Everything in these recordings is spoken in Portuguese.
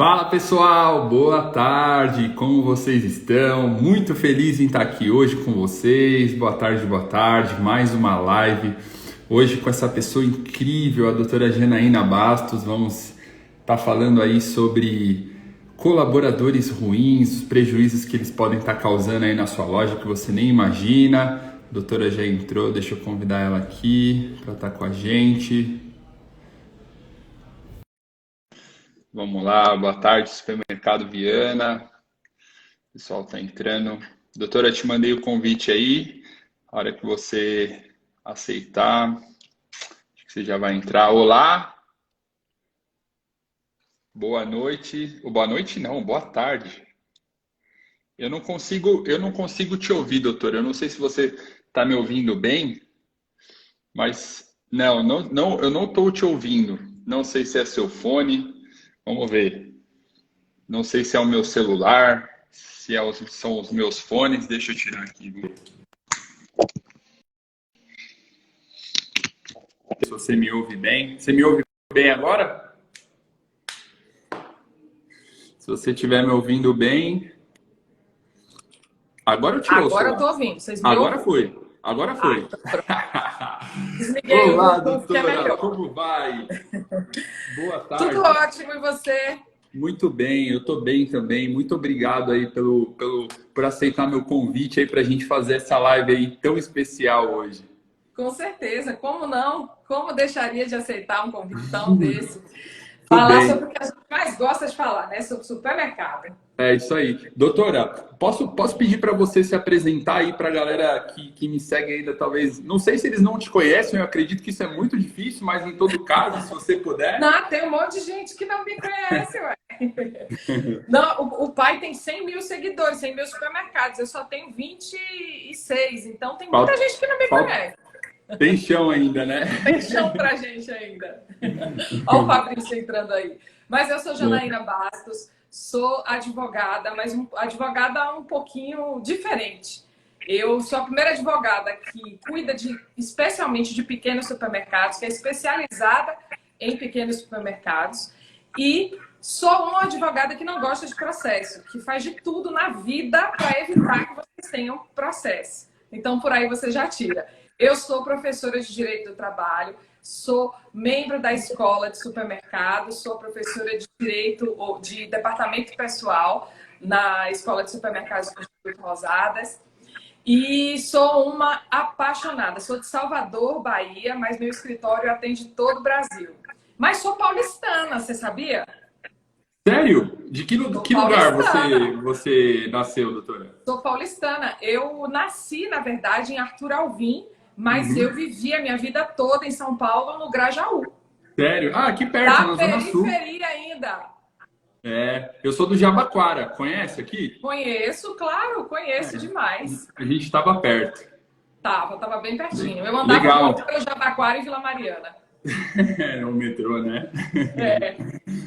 Fala pessoal, boa tarde, como vocês estão? Muito feliz em estar aqui hoje com vocês. Boa tarde, mais uma live. Hoje com essa pessoa incrível, a doutora Janaína Bastos. Vamos estar falando aí sobre colaboradores ruins, os prejuízos que eles podem estar causando aí na sua loja que você nem imagina. A doutora já entrou, deixa eu convidar ela aqui para estar com a gente. Vamos lá, boa tarde, Supermercado Viana. O pessoal está entrando. Doutora, te mandei o convite aí. A hora que você aceitar, acho que você já vai entrar. Olá, boa noite. Ou boa noite não, boa tarde. Eu não consigo te ouvir, doutora. Eu não sei se você está me ouvindo bem, mas não, eu não estou te ouvindo. Não sei se é seu fone. Vamos ver. Não sei se é o meu celular, são os meus fones. Deixa eu tirar aqui. Se você me ouve bem. Você me ouve bem agora? Se você estiver me ouvindo bem. Agora eu te ouço. Agora eu tô ouvindo. Vocês me Agora ouvem? foi. Agora foi. Desliguei Olá, o Bluetooth, que é doutora. melhor. Como vai? Boa tarde. Tudo ótimo, e você? Muito bem, eu estou bem também. Muito obrigado aí por aceitar meu convite aí para a gente fazer essa live aí tão especial hoje. Com certeza. Como não? Como deixaria de aceitar um convite tão desse? Falar sobre o que a gente mais gosta de falar, né? Sobre supermercado. É isso aí. Doutora, posso pedir para você se apresentar aí para a galera que me segue ainda, talvez. Não sei se eles não te conhecem, eu acredito que isso é muito difícil, mas em todo caso, se você puder. Não, tem um monte de gente que não me conhece, ué. Não, o pai tem 100 mil seguidores, 100 mil supermercados. Eu só tenho 26, então tem muita gente que não me conhece. Tem chão ainda, né? Tem chão pra gente ainda. Olha o Fabrício entrando aí. Mas eu sou Janaína Bastos, sou advogada, mas advogada um pouquinho diferente. Eu sou a primeira advogada que cuida especialmente de pequenos supermercados, que é especializada em pequenos supermercados. E sou uma advogada que não gosta de processo, que faz de tudo na vida para evitar que vocês tenham processo. Então, por aí você já tira. Eu sou professora de Direito do Trabalho, sou membro da Escola de Supermercado, sou professora de Direito ou de Departamento Pessoal na Escola de Supermercados do Instituto Rosadas e sou uma apaixonada. Sou de Salvador, Bahia, mas meu escritório atende todo o Brasil. Mas sou paulistana, você sabia? Sério? De que lugar você nasceu, doutora? Sou paulistana. Eu nasci, na verdade, em Arthur Alvim, mas eu vivi a minha vida toda em São Paulo, no Grajaú. Sério? Ah, aqui perto, na Zona Sul. Periferia ainda. É, eu sou do Jabaquara. Conhece aqui? Conheço, claro, conheço demais. A gente estava perto. Tava bem pertinho. Eu andava muito pelo Jabaquara e Vila Mariana. É, o metrô, né? É.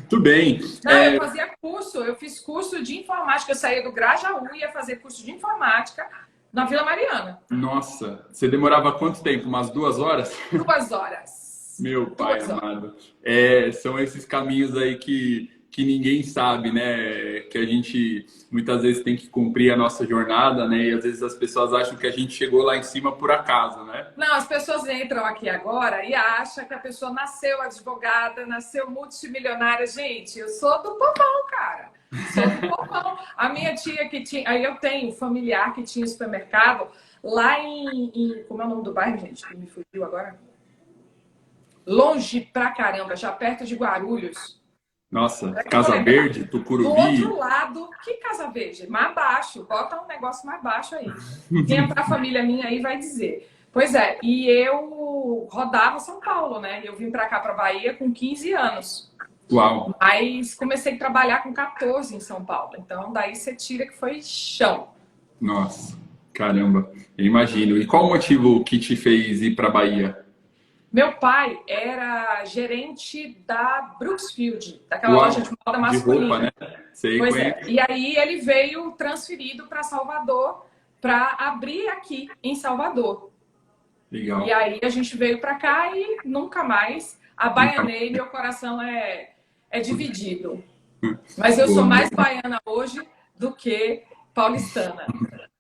Tudo bem. Não, eu fazia curso, eu fiz curso de informática. Eu saía do Grajaú e ia fazer curso de informática na Vila Mariana. Nossa, você demorava quanto tempo? Umas 2 horas? 2 horas. Meu pai amado. É, são esses caminhos aí que ninguém sabe, né? Que a gente muitas vezes tem que cumprir a nossa jornada, né? E às vezes as pessoas acham que a gente chegou lá em cima por acaso, né? Não, as pessoas entram aqui agora e acham que a pessoa nasceu advogada, nasceu multimilionária. Gente, eu sou do povão, cara. Sou do povão. A minha tia que tinha... Aí eu tenho familiar que tinha supermercado lá como é o nome do bairro, gente? Que me fugiu agora. Longe pra caramba, já perto de Guarulhos. Nossa, Casa Verde, Tucuruvi. Do outro lado, que Casa Verde? Mais baixo, bota um negócio mais baixo aí. Quem é pra família minha aí vai dizer. Pois é, e eu rodava São Paulo, né? Eu vim pra cá, pra Bahia, com 15 anos. Uau! Mas comecei a trabalhar com 14 em São Paulo. Então, daí você tira que foi chão. Nossa, caramba, eu imagino. E qual o motivo que te fez ir pra Bahia? Meu pai era gerente da Brooksfield, daquela loja de moda masculina. De roupa, né? Sei, pois é. E aí ele veio transferido para Salvador para abrir aqui em Salvador. Legal. E aí a gente veio para cá e nunca mais abaianei, meu coração é dividido. Mas eu sou Boa, mais baiana hoje do que paulistana.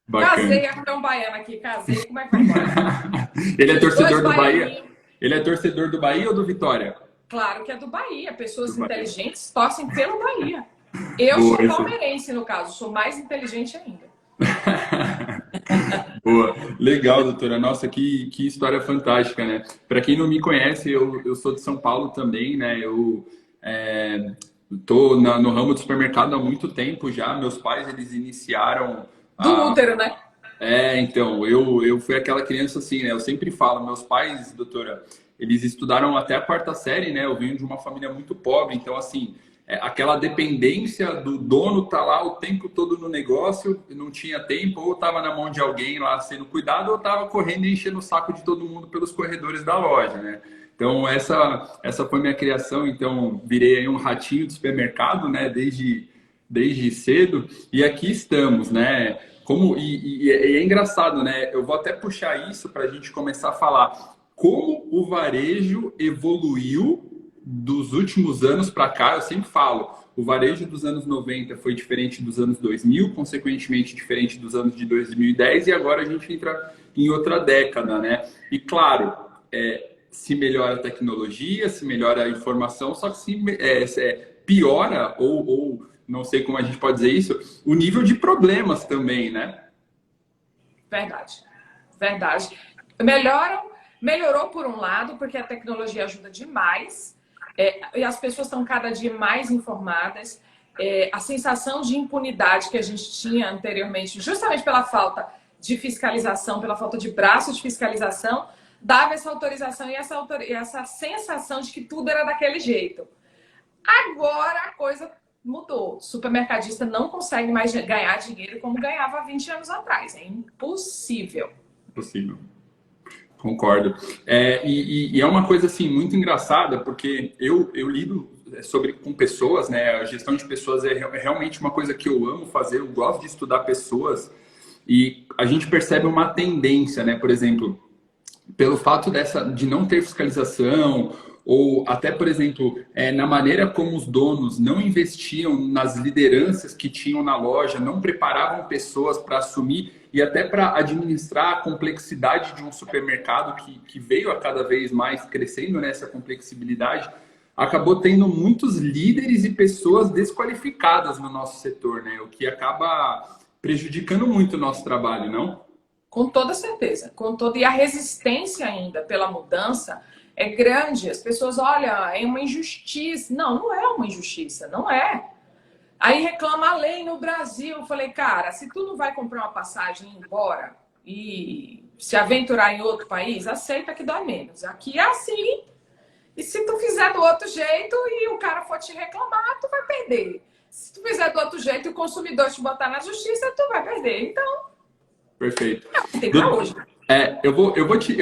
bacana. Casei com um baiano aqui, casei, como é que vai embora? Ele é Dois torcedor do Bahia? baianinhos, Ele é torcedor do Bahia ou do Vitória? claro que é do Bahia. Do Pessoas Bahia. inteligentes torcem pelo Bahia. Eu Boa, sou essa. palmeirense, no caso, sou mais inteligente ainda. Boa, legal, doutora. Nossa, que história fantástica, né? Para quem não me conhece, eu sou de São Paulo também, né? Eu tô no ramo do supermercado há muito tempo já. Meus pais, eles iniciaram Do a... útero, né? Então, eu fui aquela criança assim, né? Eu sempre falo, meus pais, doutora, eles estudaram até a quarta série, né? Eu venho de uma família muito pobre, então, assim, aquela dependência do dono tá lá o tempo todo no negócio, não tinha tempo, ou estava na mão de alguém lá sendo cuidado, ou estava correndo e enchendo o saco de todo mundo pelos corredores da loja, né? Então, essa foi minha criação. Então, virei aí um ratinho de supermercado, né? Desde cedo. E aqui estamos, né? E é engraçado, né? Eu vou até puxar isso para a gente começar a falar como o varejo evoluiu dos últimos anos para cá. Eu sempre falo, o varejo dos anos 90 foi diferente dos anos 2000, consequentemente diferente dos anos de 2010, e agora a gente entra em outra década, né? E claro, se melhora a tecnologia, se melhora a informação, só que piora ou não sei como a gente pode dizer isso, o nível de problemas também, né? Verdade. Verdade. Melhorou por um lado, porque a tecnologia ajuda demais, e as pessoas estão cada dia mais informadas. A sensação de impunidade que a gente tinha anteriormente, justamente pela falta de fiscalização, pela falta de braço de fiscalização, dava essa autorização e essa sensação de que tudo era daquele jeito. Agora a coisa mudou. O supermercadista não consegue mais ganhar dinheiro como ganhava há 20 anos atrás. É impossível. Possível. Concordo. E é uma coisa assim muito engraçada, porque eu lido com pessoas, né? A gestão de pessoas é realmente uma coisa que eu amo fazer. Eu gosto de estudar pessoas e a gente percebe uma tendência, né? Por exemplo, pelo fato de não ter fiscalização, ou até, por exemplo, na maneira como os donos não investiam nas lideranças que tinham na loja, não preparavam pessoas para assumir e até para administrar a complexidade de um supermercado que veio a cada vez mais crescendo nessa complexibilidade, acabou tendo muitos líderes e pessoas desqualificadas no nosso setor, né? O que acaba prejudicando muito o nosso trabalho, não? Com toda certeza, com toda. E a resistência ainda pela mudança é grande. As pessoas, olha, é uma injustiça. Não, não é uma injustiça, não é. Aí reclama a lei no Brasil. Eu falei, cara, se tu não vai comprar uma passagem e ir embora e se aventurar em outro país, aceita que dói menos. Aqui é assim. E se tu fizer do outro jeito e o cara for te reclamar, tu vai perder. Se tu fizer do outro jeito e o consumidor te botar na justiça, tu vai perder. Então, Perfeito. tem pra hoje. Eu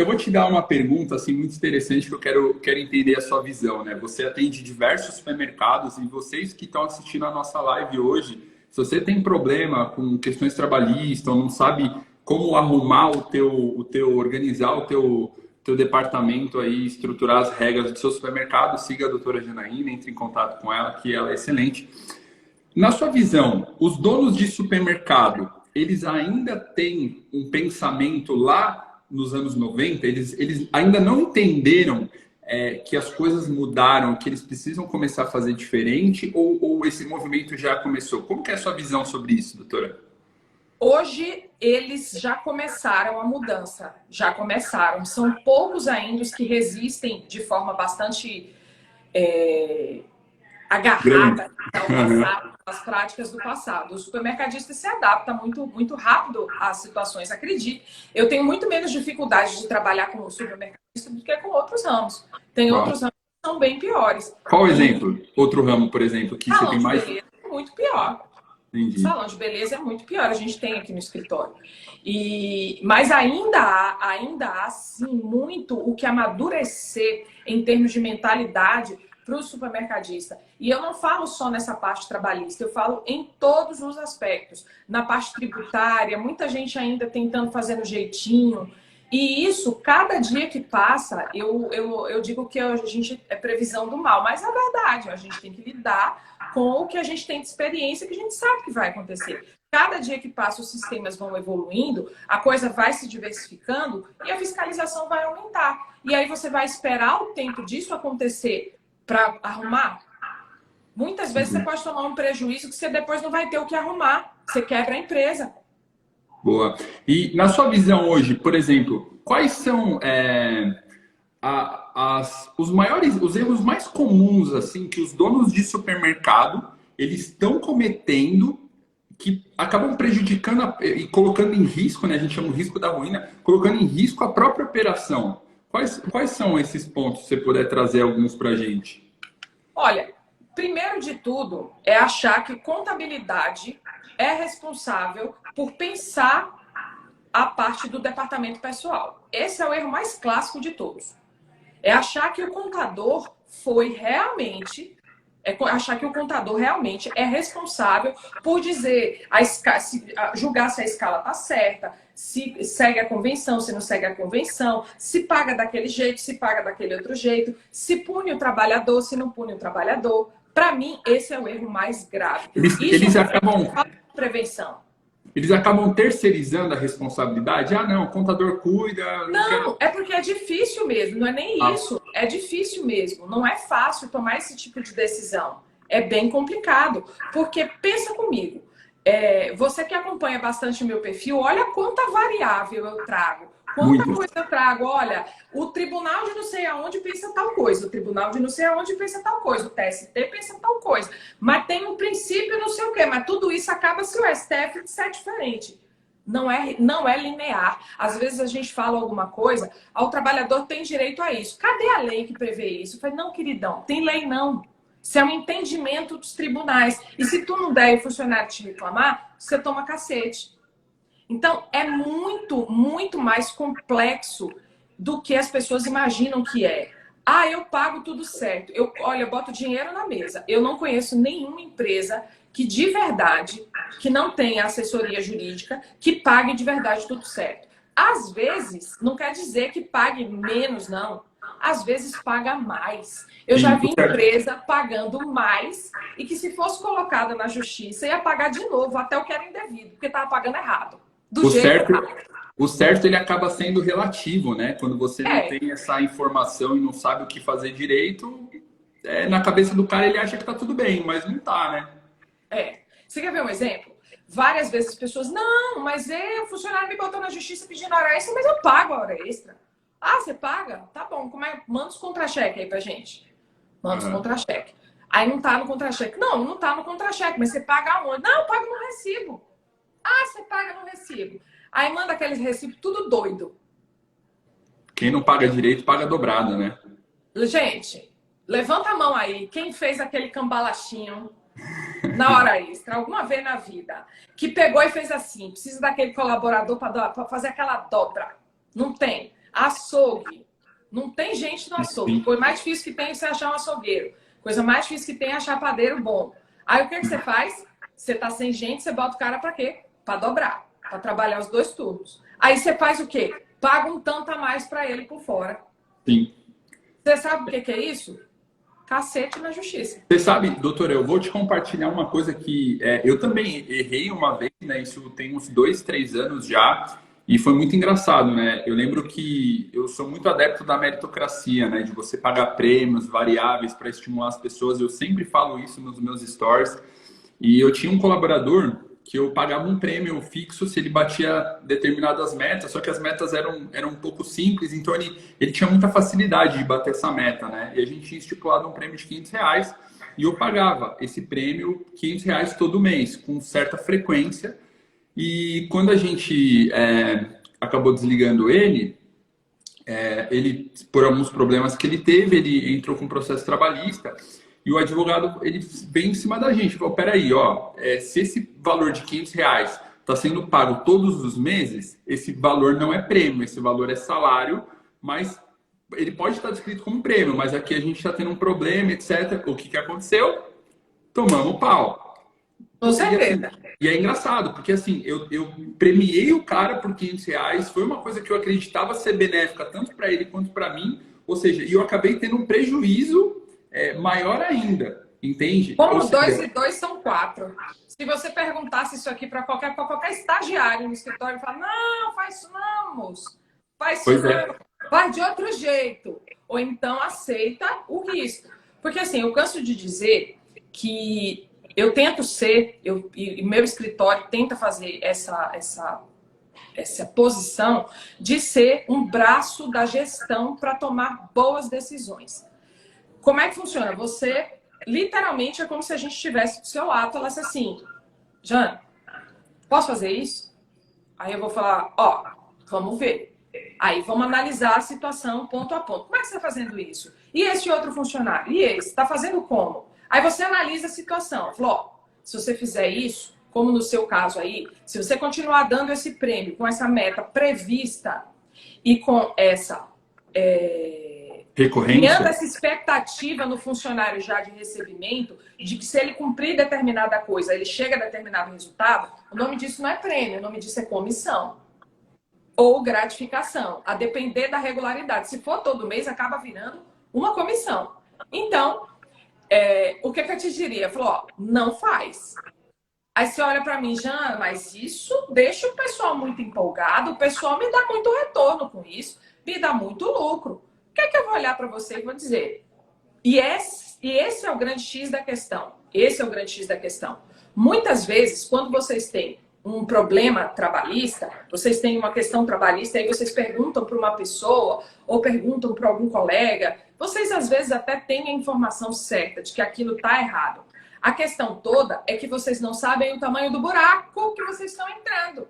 vou te dar uma pergunta assim muito interessante que eu quero entender a sua visão, né? Você atende diversos supermercados e vocês que estão assistindo a nossa live hoje, se você tem problema com questões trabalhistas, ou não sabe como arrumar organizar o teu departamento aí, estruturar as regras do seu supermercado, siga a doutora Janaína, entre em contato com ela, que ela é excelente. Na sua visão, os donos de supermercado, eles ainda têm um pensamento lá nos anos 90? Eles ainda não entenderam que as coisas mudaram, que eles precisam começar a fazer diferente? Ou esse movimento já começou? Como que é a sua visão sobre isso, doutora? Hoje eles já começaram a mudança, já começaram. São poucos ainda os que resistem de forma bastante Grande. agarrada ao passado, às práticas do passado. O supermercadista se adapta muito, muito rápido às situações. Acredite, eu tenho muito menos dificuldade de trabalhar com o supermercadista do que com outros ramos. Tem Uau. outros ramos que são bem piores. Qual o exemplo? Outro ramo, por exemplo, que você Salão tem de mais... beleza é muito pior. Entendi. Salão de beleza é muito pior, a gente tem aqui no escritório. Mas ainda há sim muito o que amadurecer em termos de mentalidade para o supermercadista. E eu não falo só nessa parte trabalhista, eu falo em todos os aspectos. Na parte tributária, muita gente ainda tentando fazer no jeitinho. E isso, cada dia que passa, eu digo que a gente é previsão do mal, mas é verdade, a gente tem que lidar com o que a gente tem de experiência, que a gente sabe que vai acontecer. Cada dia que passa, os sistemas vão evoluindo, a coisa vai se diversificando e a fiscalização vai aumentar. E aí você vai esperar o tempo disso acontecer para arrumar? Muitas vezes você pode tomar um prejuízo que você depois não vai ter o que arrumar. Você quebra a empresa. Boa. E na sua visão hoje, por exemplo, quais são os erros mais comuns assim que os donos de supermercado eles estão cometendo que acabam prejudicando e colocando em risco, né? A gente chama o risco da ruína, colocando em risco a própria operação. Quais são esses pontos? Se você puder trazer alguns para a gente. Olha, primeiro de tudo é achar que contabilidade é responsável por pensar a parte do departamento pessoal. Esse é o erro mais clássico de todos. É achar que o contador achar que o contador realmente é responsável por dizer, julgar se a escala está certa, se segue a convenção, se não segue a convenção, se paga daquele jeito, se paga daquele outro jeito, se pune o trabalhador, se não pune o trabalhador. Para mim, esse é o erro mais grave. Eles acabam prevenção. Eles acabam terceirizando a responsabilidade. Ah, não, o contador cuida. Não, é porque é difícil mesmo, não é nem isso. É difícil mesmo. Não é fácil tomar esse tipo de decisão. É bem complicado. Porque, pensa comigo, você que acompanha bastante o meu perfil, olha quanta variável eu trago. Quanta coisa eu trago. Olha, o tribunal de não sei aonde pensa tal coisa, o tribunal de não sei aonde pensa tal coisa, o TST pensa tal coisa. Mas tem um princípio não sei o quê. Mas tudo isso acaba se o STF disser diferente. Não é linear. Às vezes a gente fala alguma coisa, o trabalhador tem direito a isso. Cadê a lei que prevê isso? Eu falei, não, queridão, tem lei não. Isso é um entendimento dos tribunais. E se tu não der e o funcionário te reclamar, você toma cacete. Então, é muito, muito mais complexo do que as pessoas imaginam que é. Ah, eu pago tudo certo. Olha, eu boto dinheiro na mesa. Eu não conheço nenhuma empresa que de verdade, que não tenha assessoria jurídica, que pague de verdade tudo certo. Às vezes, não quer dizer que pague menos, não. Às vezes paga mais. Eu já vi empresa pagando mais e que se fosse colocada na justiça ia pagar de novo, até o que era indevido, porque estava pagando errado. O certo ele acaba sendo relativo, né? Quando você não tem essa informação e não sabe o que fazer direito, na cabeça do cara ele acha que tá tudo bem, mas não tá, né? Você quer ver um exemplo? Várias vezes as pessoas, não, mas o funcionário me botou na justiça pedindo hora extra, mas eu pago a hora extra. Ah, você paga? Tá bom, manda os contra-cheque aí pra gente. Manda os contra-cheque. Aí não tá no contra-cheque. Não tá no contra-cheque, mas você paga aonde? Não, eu pago no recibo. Ah, você paga no recibo. Aí manda aqueles recibos tudo doido. Quem não paga direito, paga dobrado, né? Gente, levanta a mão aí. Quem fez aquele cambalachinho na hora extra, alguma vez na vida, que pegou e fez assim, precisa daquele colaborador para fazer aquela dobra. Não tem. Açougue. Não tem gente no açougue. Coisa mais difícil que tem é você achar um açougueiro. Coisa mais difícil que tem é achar padeiro bom. Aí o que você faz? Você tá sem gente, você bota o cara para quê? Para dobrar. Para trabalhar os 2 turnos. Aí você faz o quê? Paga um tanto a mais para ele por fora. Sim. Você sabe o que é isso? Cacete na justiça. Você sabe, doutora, eu vou te compartilhar uma coisa que eu também errei uma vez, né? Isso tem uns 2, 3 anos já. E foi muito engraçado, né? Eu lembro que eu sou muito adepto da meritocracia, né? De você pagar prêmios variáveis para estimular as pessoas. Eu sempre falo isso nos meus stories. E eu tinha um colaborador que eu pagava um prêmio fixo se ele batia determinadas metas, só que as metas eram um pouco simples, então ele tinha muita facilidade de bater essa meta, né? E a gente tinha estipulado um prêmio de R$ 500 e eu pagava esse prêmio R$ 500 todo mês, com certa frequência. E quando a gente acabou desligando ele, por alguns problemas que ele teve, ele entrou com um processo trabalhista. E o advogado, ele veio em cima da gente, falou, peraí, se esse valor de R$ 500 está sendo pago todos os meses, esse valor não é prêmio, esse valor é salário, mas ele pode estar descrito como prêmio, mas aqui a gente está tendo um problema, etc. O que aconteceu? Tomamos pau. Com certeza. E é engraçado, porque assim, eu premiei o cara por R$ 500, foi uma coisa que eu acreditava ser benéfica tanto para ele quanto para mim, ou seja, e eu acabei tendo um prejuízo maior ainda, entende? Ou Como 2 seja, e 2 são 4. Se você perguntasse isso aqui para qualquer estagiário no escritório, ele fala, não, faz isso não, moço. Faz isso pois é, não. Faz de outro jeito. Ou então aceita o risco. Porque assim, eu canso de dizer que eu tento ser, e meu escritório tenta fazer essa posição de ser um braço da gestão para tomar boas decisões. Como é que funciona? Você, literalmente, é como se a gente estivesse do seu lado e falasse assim, Jane, posso fazer isso? Aí eu vou falar, ó, vamos ver. Aí vamos analisar a situação ponto a ponto. Como é que você está fazendo isso? E esse outro funcionário? E esse? Está fazendo como? Aí você analisa a situação. Falou, ó, se você fizer isso, como no seu caso aí, se você continuar dando esse prêmio com essa meta prevista e com essa... criando recorrência, essa expectativa no funcionário já de recebimento, de que se ele cumprir determinada coisa, ele chega a determinado resultado, o nome disso não é prêmio, o nome disso é comissão. Ou gratificação, a depender da regularidade. Se for todo mês, acaba virando uma comissão. Então, o que eu te diria? Falou, ó, não faz. Aí você olha para mim, Jean, mas isso deixa o pessoal muito empolgado, o pessoal me dá muito retorno com isso, me dá muito lucro. O que é que eu vou olhar para você e vou dizer? E esse é o grande X da questão. Esse é o grande X da questão. Muitas vezes, quando vocês têm um problema trabalhista, vocês têm uma questão trabalhista, aí vocês perguntam para uma pessoa ou perguntam para algum colega, vocês às vezes até têm a informação certa de que aquilo está errado. A questão toda é que vocês não sabem o tamanho do buraco que vocês estão entrando.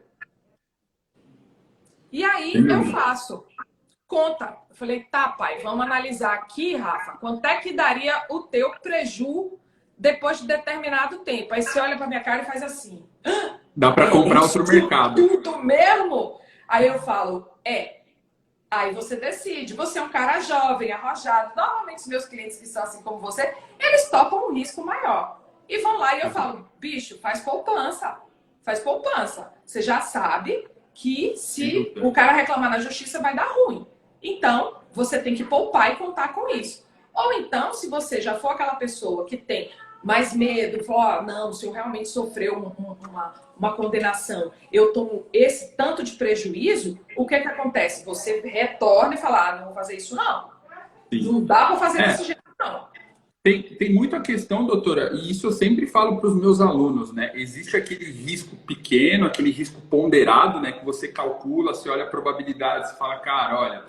E aí eu faço conta. Eu falei, tá, pai, vamos analisar aqui, Rafa, quanto é que daria o teu preju depois de determinado tempo. Aí você olha pra minha cara e faz assim. dá para comprar outro mercado. Tudo mesmo? Aí eu falo, Aí você decide. Você é um cara jovem, arrojado. Normalmente os meus clientes que são assim como você, eles topam um risco maior. E vão lá e eu falo, bicho, faz poupança. Faz poupança. Você já sabe que se o cara reclamar na justiça vai dar ruim. Então, você tem que poupar e contar com isso. Ou então, se você já for aquela pessoa que tem mais medo, falar, não, se eu realmente sofreu uma condenação, eu tomo esse tanto de prejuízo, o que acontece? Você retorna e fala, não vou fazer isso não. Sim. Não dá para fazer desse jeito não. Tem muito a questão, doutora, e isso eu sempre falo para os meus alunos, né? Existe aquele risco pequeno, aquele risco ponderado, né? Que você calcula, você olha a probabilidade, você fala, cara, olha,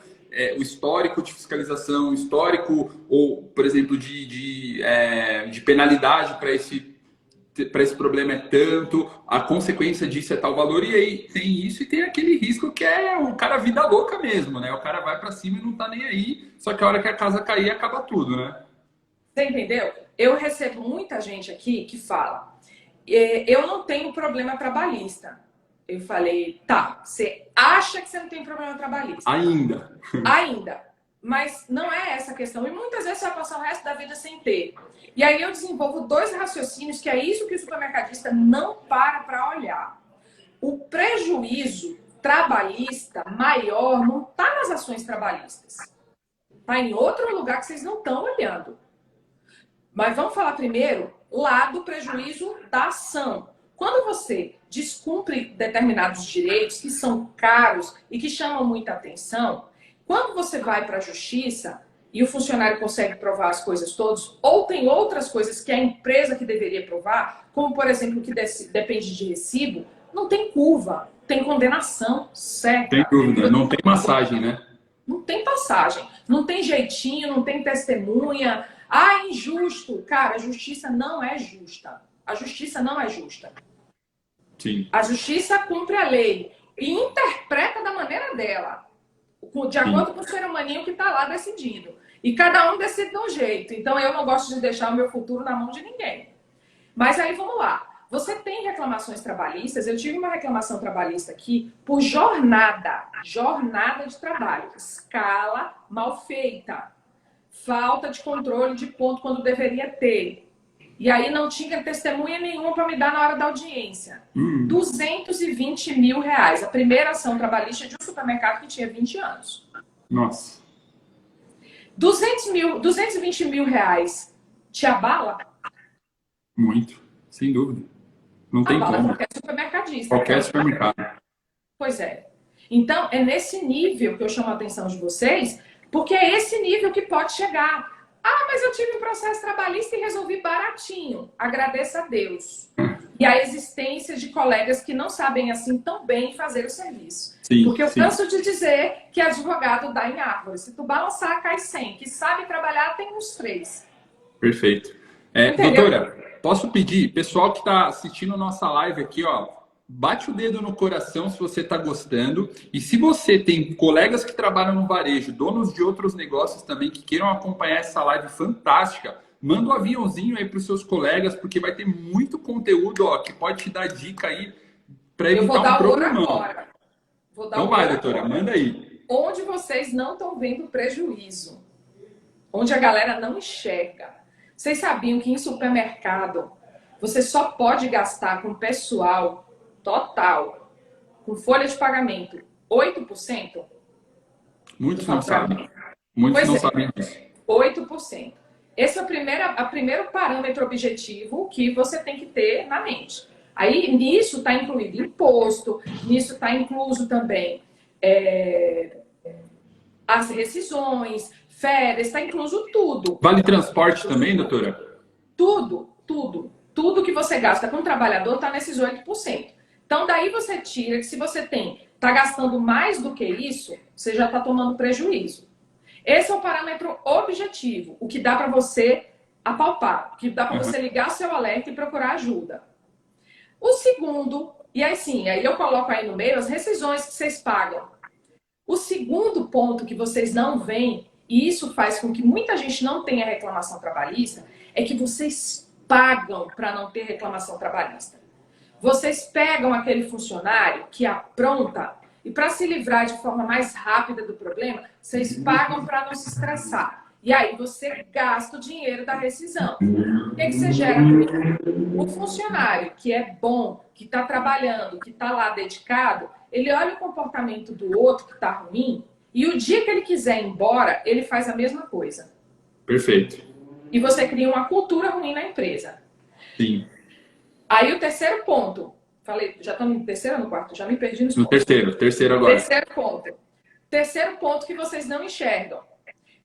o histórico de fiscalização, o histórico, ou, por exemplo, de penalidade para esse problema é tanto, a consequência disso é tal valor, e aí tem isso e tem aquele risco que é o cara vida louca mesmo, né? O cara vai para cima e não tá nem aí, só que a hora que a casa cair, acaba tudo, né? Você entendeu? Eu recebo muita gente aqui que fala, eu não tenho problema trabalhista. Eu falei, tá, você acha que você não tem problema trabalhista? Ainda. Ainda. Mas não é essa a questão. E muitas vezes você vai passar o resto da vida sem ter. E aí eu desenvolvo 2 raciocínios, que é isso que o supermercadista não para olhar. O prejuízo trabalhista maior não está nas ações trabalhistas. Está em outro lugar que vocês não estão olhando. Mas vamos falar primeiro lá do prejuízo da ação. Quando você descumpre determinados direitos que são caros e que chamam muita atenção, quando você vai para a justiça e o funcionário consegue provar as coisas todas, ou tem outras coisas que a empresa que deveria provar, como por exemplo que depende de recibo, não tem curva, tem condenação certa. Tem dúvida, não tem massagem, né? Não tem passagem, não tem jeitinho, não tem testemunha. Ah, injusto. Cara, a justiça não é justa. A justiça não é justa. Sim. A justiça cumpre a lei e interpreta da maneira dela, de acordo com o ser humaninho que está lá decidindo. E cada um decide de um jeito. Então eu não gosto de deixar o meu futuro na mão de ninguém. Mas aí vamos lá. Você tem reclamações trabalhistas. Eu tive uma reclamação trabalhista aqui por jornada de trabalho, escala mal feita, falta de controle de ponto quando deveria ter. E aí não tinha testemunha nenhuma para me dar na hora da audiência. 220 mil reais. A primeira ação trabalhista de um supermercado que tinha 20 anos. Nossa. 220 mil reais te abala? Muito, sem dúvida. Não tem Abala como. qualquer supermercadista. Qualquer supermercado. Pois é. Então, é nesse nível que eu chamo a atenção de vocês, porque é esse nível que pode chegar. Ah, mas eu tive um processo trabalhista e resolvi baratinho. Agradeça a Deus. E a existência de colegas que não sabem assim tão bem fazer o serviço. Sim, porque eu sim. canso de dizer que advogado dá em árvore. Se tu balançar, cai 100. Que sabe trabalhar, tem uns 3. Perfeito. Doutora, posso pedir, pessoal que está assistindo nossa live aqui, ó, bate o dedo no coração se você está gostando. E se você tem colegas que trabalham no varejo, donos de outros negócios também, que queiram acompanhar essa live fantástica, manda um aviãozinho aí para os seus colegas, porque vai ter muito conteúdo, ó, que pode te dar dica aí para evitar um problemão. Então vai, doutora, manda aí. Onde vocês não estão vendo prejuízo, onde a galera não enxerga. Vocês sabiam que em supermercado você só pode gastar com pessoal total, com folha de pagamento, 8%? Muitos não sabem. Muitos não sabem disso. 8%. Esse é o primeiro parâmetro objetivo que você tem que ter na mente. Aí, nisso está incluído imposto, nisso está incluso também as rescisões, férias, está incluso tudo. Vale transporte também, doutora? Tudo, tudo. Tudo que você gasta com o trabalhador está nesses 8%. Então, daí você tira que se você está gastando mais do que isso, você já está tomando prejuízo. Esse é o parâmetro objetivo, o que dá para você apalpar, o que dá para você ligar seu alerta e procurar ajuda. O segundo, e aí sim, aí eu coloco aí no meio as rescisões que vocês pagam. O segundo ponto que vocês não veem, e isso faz com que muita gente não tenha reclamação trabalhista, é que vocês pagam para não ter reclamação trabalhista. Vocês pegam aquele funcionário que apronta e para se livrar de forma mais rápida do problema, vocês pagam para não se estressar. E aí você gasta o dinheiro da rescisão. O que você gera com isso? O funcionário que é bom, que está trabalhando, que está lá dedicado, ele olha o comportamento do outro que está ruim e o dia que ele quiser ir embora, ele faz a mesma coisa. Perfeito. E você cria uma cultura ruim na empresa. Sim. Aí o terceiro ponto. Falei, já estamos no terceiro ou no quarto? Já me perdi nos pontos. No terceiro agora. Terceiro ponto que vocês não enxergam.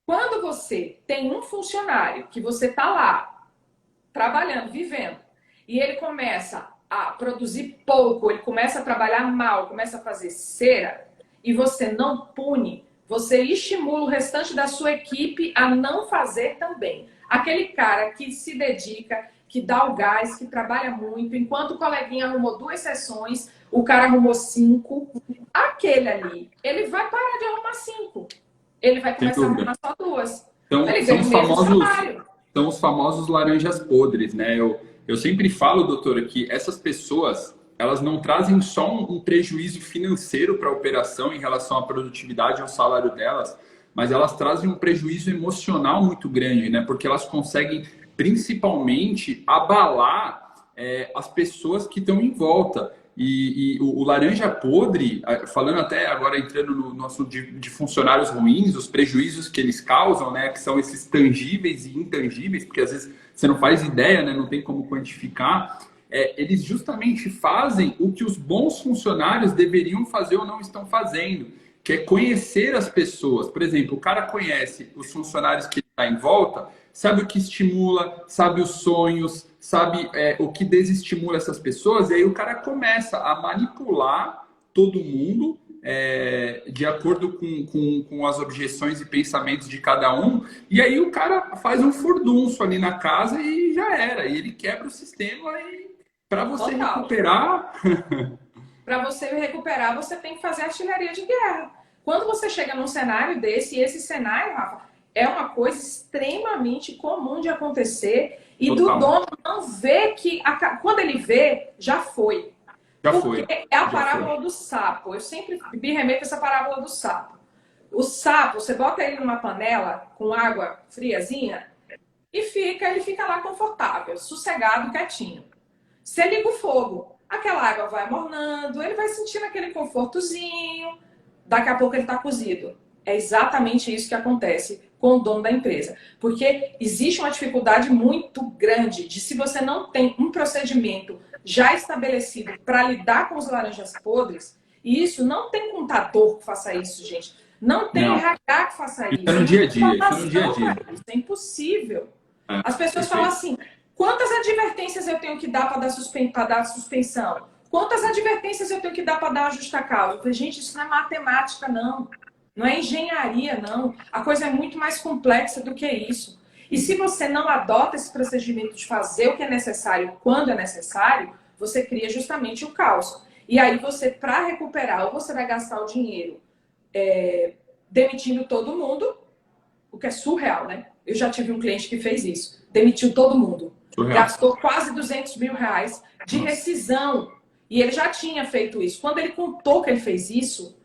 Quando você tem um funcionário que você está lá, trabalhando, vivendo, e ele começa a produzir pouco, ele começa a trabalhar mal, começa a fazer cera, e você não pune, você estimula o restante da sua equipe a não fazer também. Aquele cara que se dedica, que dá o gás, que trabalha muito, enquanto o coleguinha arrumou 2 sessões, o cara arrumou 5, aquele ali, ele vai parar de arrumar 5. Ele vai começar a arrumar só 2. Então, são os famosos laranjas podres, né? Eu sempre falo, doutora, que essas pessoas, elas não trazem só um prejuízo financeiro para a operação em relação à produtividade e ao salário delas, mas elas trazem um prejuízo emocional muito grande, né? Porque elas conseguem principalmente abalar as pessoas que estão em volta. E o laranja podre, falando até agora, entrando no assunto de funcionários ruins, os prejuízos que eles causam, né, que são esses tangíveis e intangíveis, porque às vezes você não faz ideia, né, não tem como quantificar, eles justamente fazem o que os bons funcionários deveriam fazer ou não estão fazendo, que é conhecer as pessoas. Por exemplo, o cara conhece os funcionários que está em volta, sabe o que estimula, sabe os sonhos, sabe o que desestimula essas pessoas, e aí o cara começa a manipular todo mundo de acordo com as objeções e pensamentos de cada um, e aí o cara faz um furdunço ali na casa e já era, e ele quebra o sistema e para você recuperar... Para você recuperar, você tem que fazer artilharia de guerra. Quando você chega num cenário desse, e esse cenário, Rafa, é uma coisa extremamente comum de acontecer e do dono não ver que... Quando ele vê, já foi. Porque é a parábola do sapo. Eu sempre me remeto a essa parábola do sapo. O sapo, você bota ele numa panela com água friazinha, e ele fica lá confortável, sossegado, quietinho. Você liga o fogo, aquela água vai mornando, ele vai sentindo aquele confortozinho, daqui a pouco ele está cozido. É exatamente isso que acontece com o dono da empresa. Porque existe uma dificuldade muito grande de, se você não tem um procedimento já estabelecido para lidar com os laranjas podres, e isso não tem contador que faça isso, gente. Não tem RH que faça isso. Isso é no dia a dia. Isso é no dia a dia. Isso é impossível. As pessoas falam assim, quantas advertências eu tenho que dar para dar suspensão? Quantas advertências eu tenho que dar para dar justa causa? Eu falei, gente, isso não é matemática, não. Não é engenharia, não. A coisa é muito mais complexa do que isso. E se você não adota esse procedimento de fazer o que é necessário quando é necessário, você cria justamente o caos. E aí você, para recuperar, ou você vai gastar o dinheiro demitindo todo mundo, o que é surreal, né? Eu já tive um cliente que fez isso. Demitiu todo mundo. Surreal. Gastou quase 200 mil reais de rescisão. E ele já tinha feito isso. Quando ele contou que ele fez isso,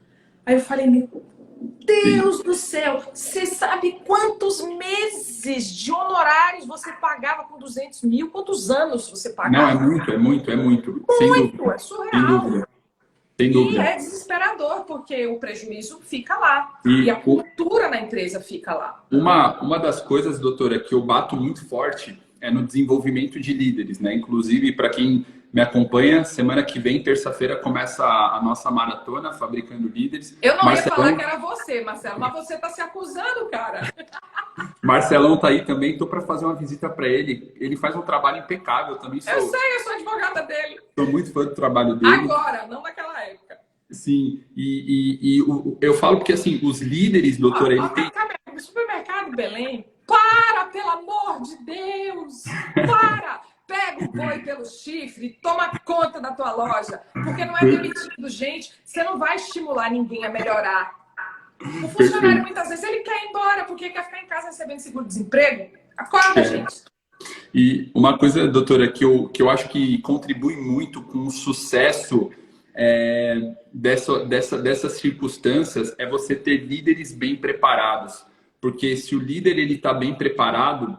aí eu falei, meu Deus do céu, você sabe quantos meses de honorários você pagava com 200 mil? Quantos anos você pagava? Não, é muito. Muito, é surreal. Sem dúvida. E é desesperador, porque o prejuízo fica lá. E a cultura na empresa fica lá. Uma das coisas, doutora, que eu bato muito forte é no desenvolvimento de líderes, né? Inclusive, para quem me acompanha, semana que vem, terça-feira, começa a nossa maratona Fabricando Líderes. Eu não ia falar que era você, Marcelo, mas você está se acusando, cara. Marcelão tá aí também, tô para fazer uma visita para ele. Ele faz um trabalho impecável também. Eu sei, eu sou advogada dele. Sou muito fã do trabalho dele. Agora, não naquela época. Sim, eu falo porque assim, os líderes, doutora, ele tem... No supermercado Belém, para, pelo amor de Deus! Para! Pega o boi pelo chifre, toma conta da tua loja, porque não é demitindo gente, você não vai estimular ninguém a melhorar. O funcionário, muitas vezes, ele quer ir embora, porque quer ficar em casa recebendo seguro-desemprego. Acorda, gente! E uma coisa, doutora, que eu acho que contribui muito com o sucesso dessas circunstâncias é você ter líderes bem preparados. Porque se o líder está bem preparado,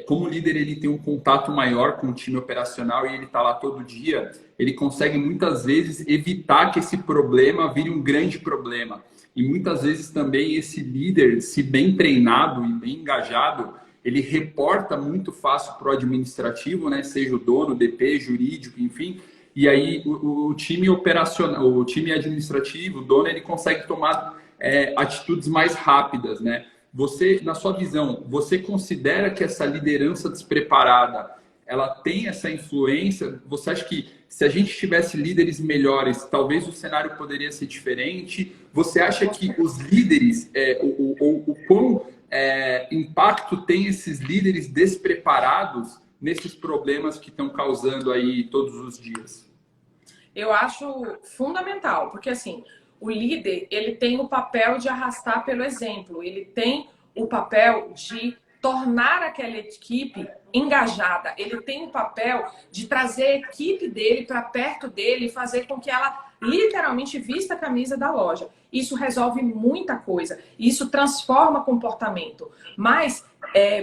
como o líder ele tem um contato maior com o time operacional e ele está lá todo dia, ele consegue muitas vezes evitar que esse problema vire um grande problema. E muitas vezes também esse líder, se bem treinado e bem engajado, ele reporta muito fácil para o administrativo, né? Seja o dono, DP, jurídico, enfim. E aí o time operacional, o time administrativo, o dono, ele consegue tomar atitudes mais rápidas, né? Você, na sua visão, você considera que essa liderança despreparada, ela tem essa influência? Você acha que se a gente tivesse líderes melhores, talvez o cenário poderia ser diferente? Você acha que os líderes, o quão impacto tem esses líderes despreparados nesses problemas que estão causando aí todos os dias? Eu acho fundamental, porque assim, o líder, ele tem o papel de arrastar pelo exemplo, ele tem o papel de tornar aquela equipe engajada, ele tem o papel de trazer a equipe dele para perto dele e fazer com que ela literalmente vista a camisa da loja. Isso resolve muita coisa, isso transforma comportamento, mas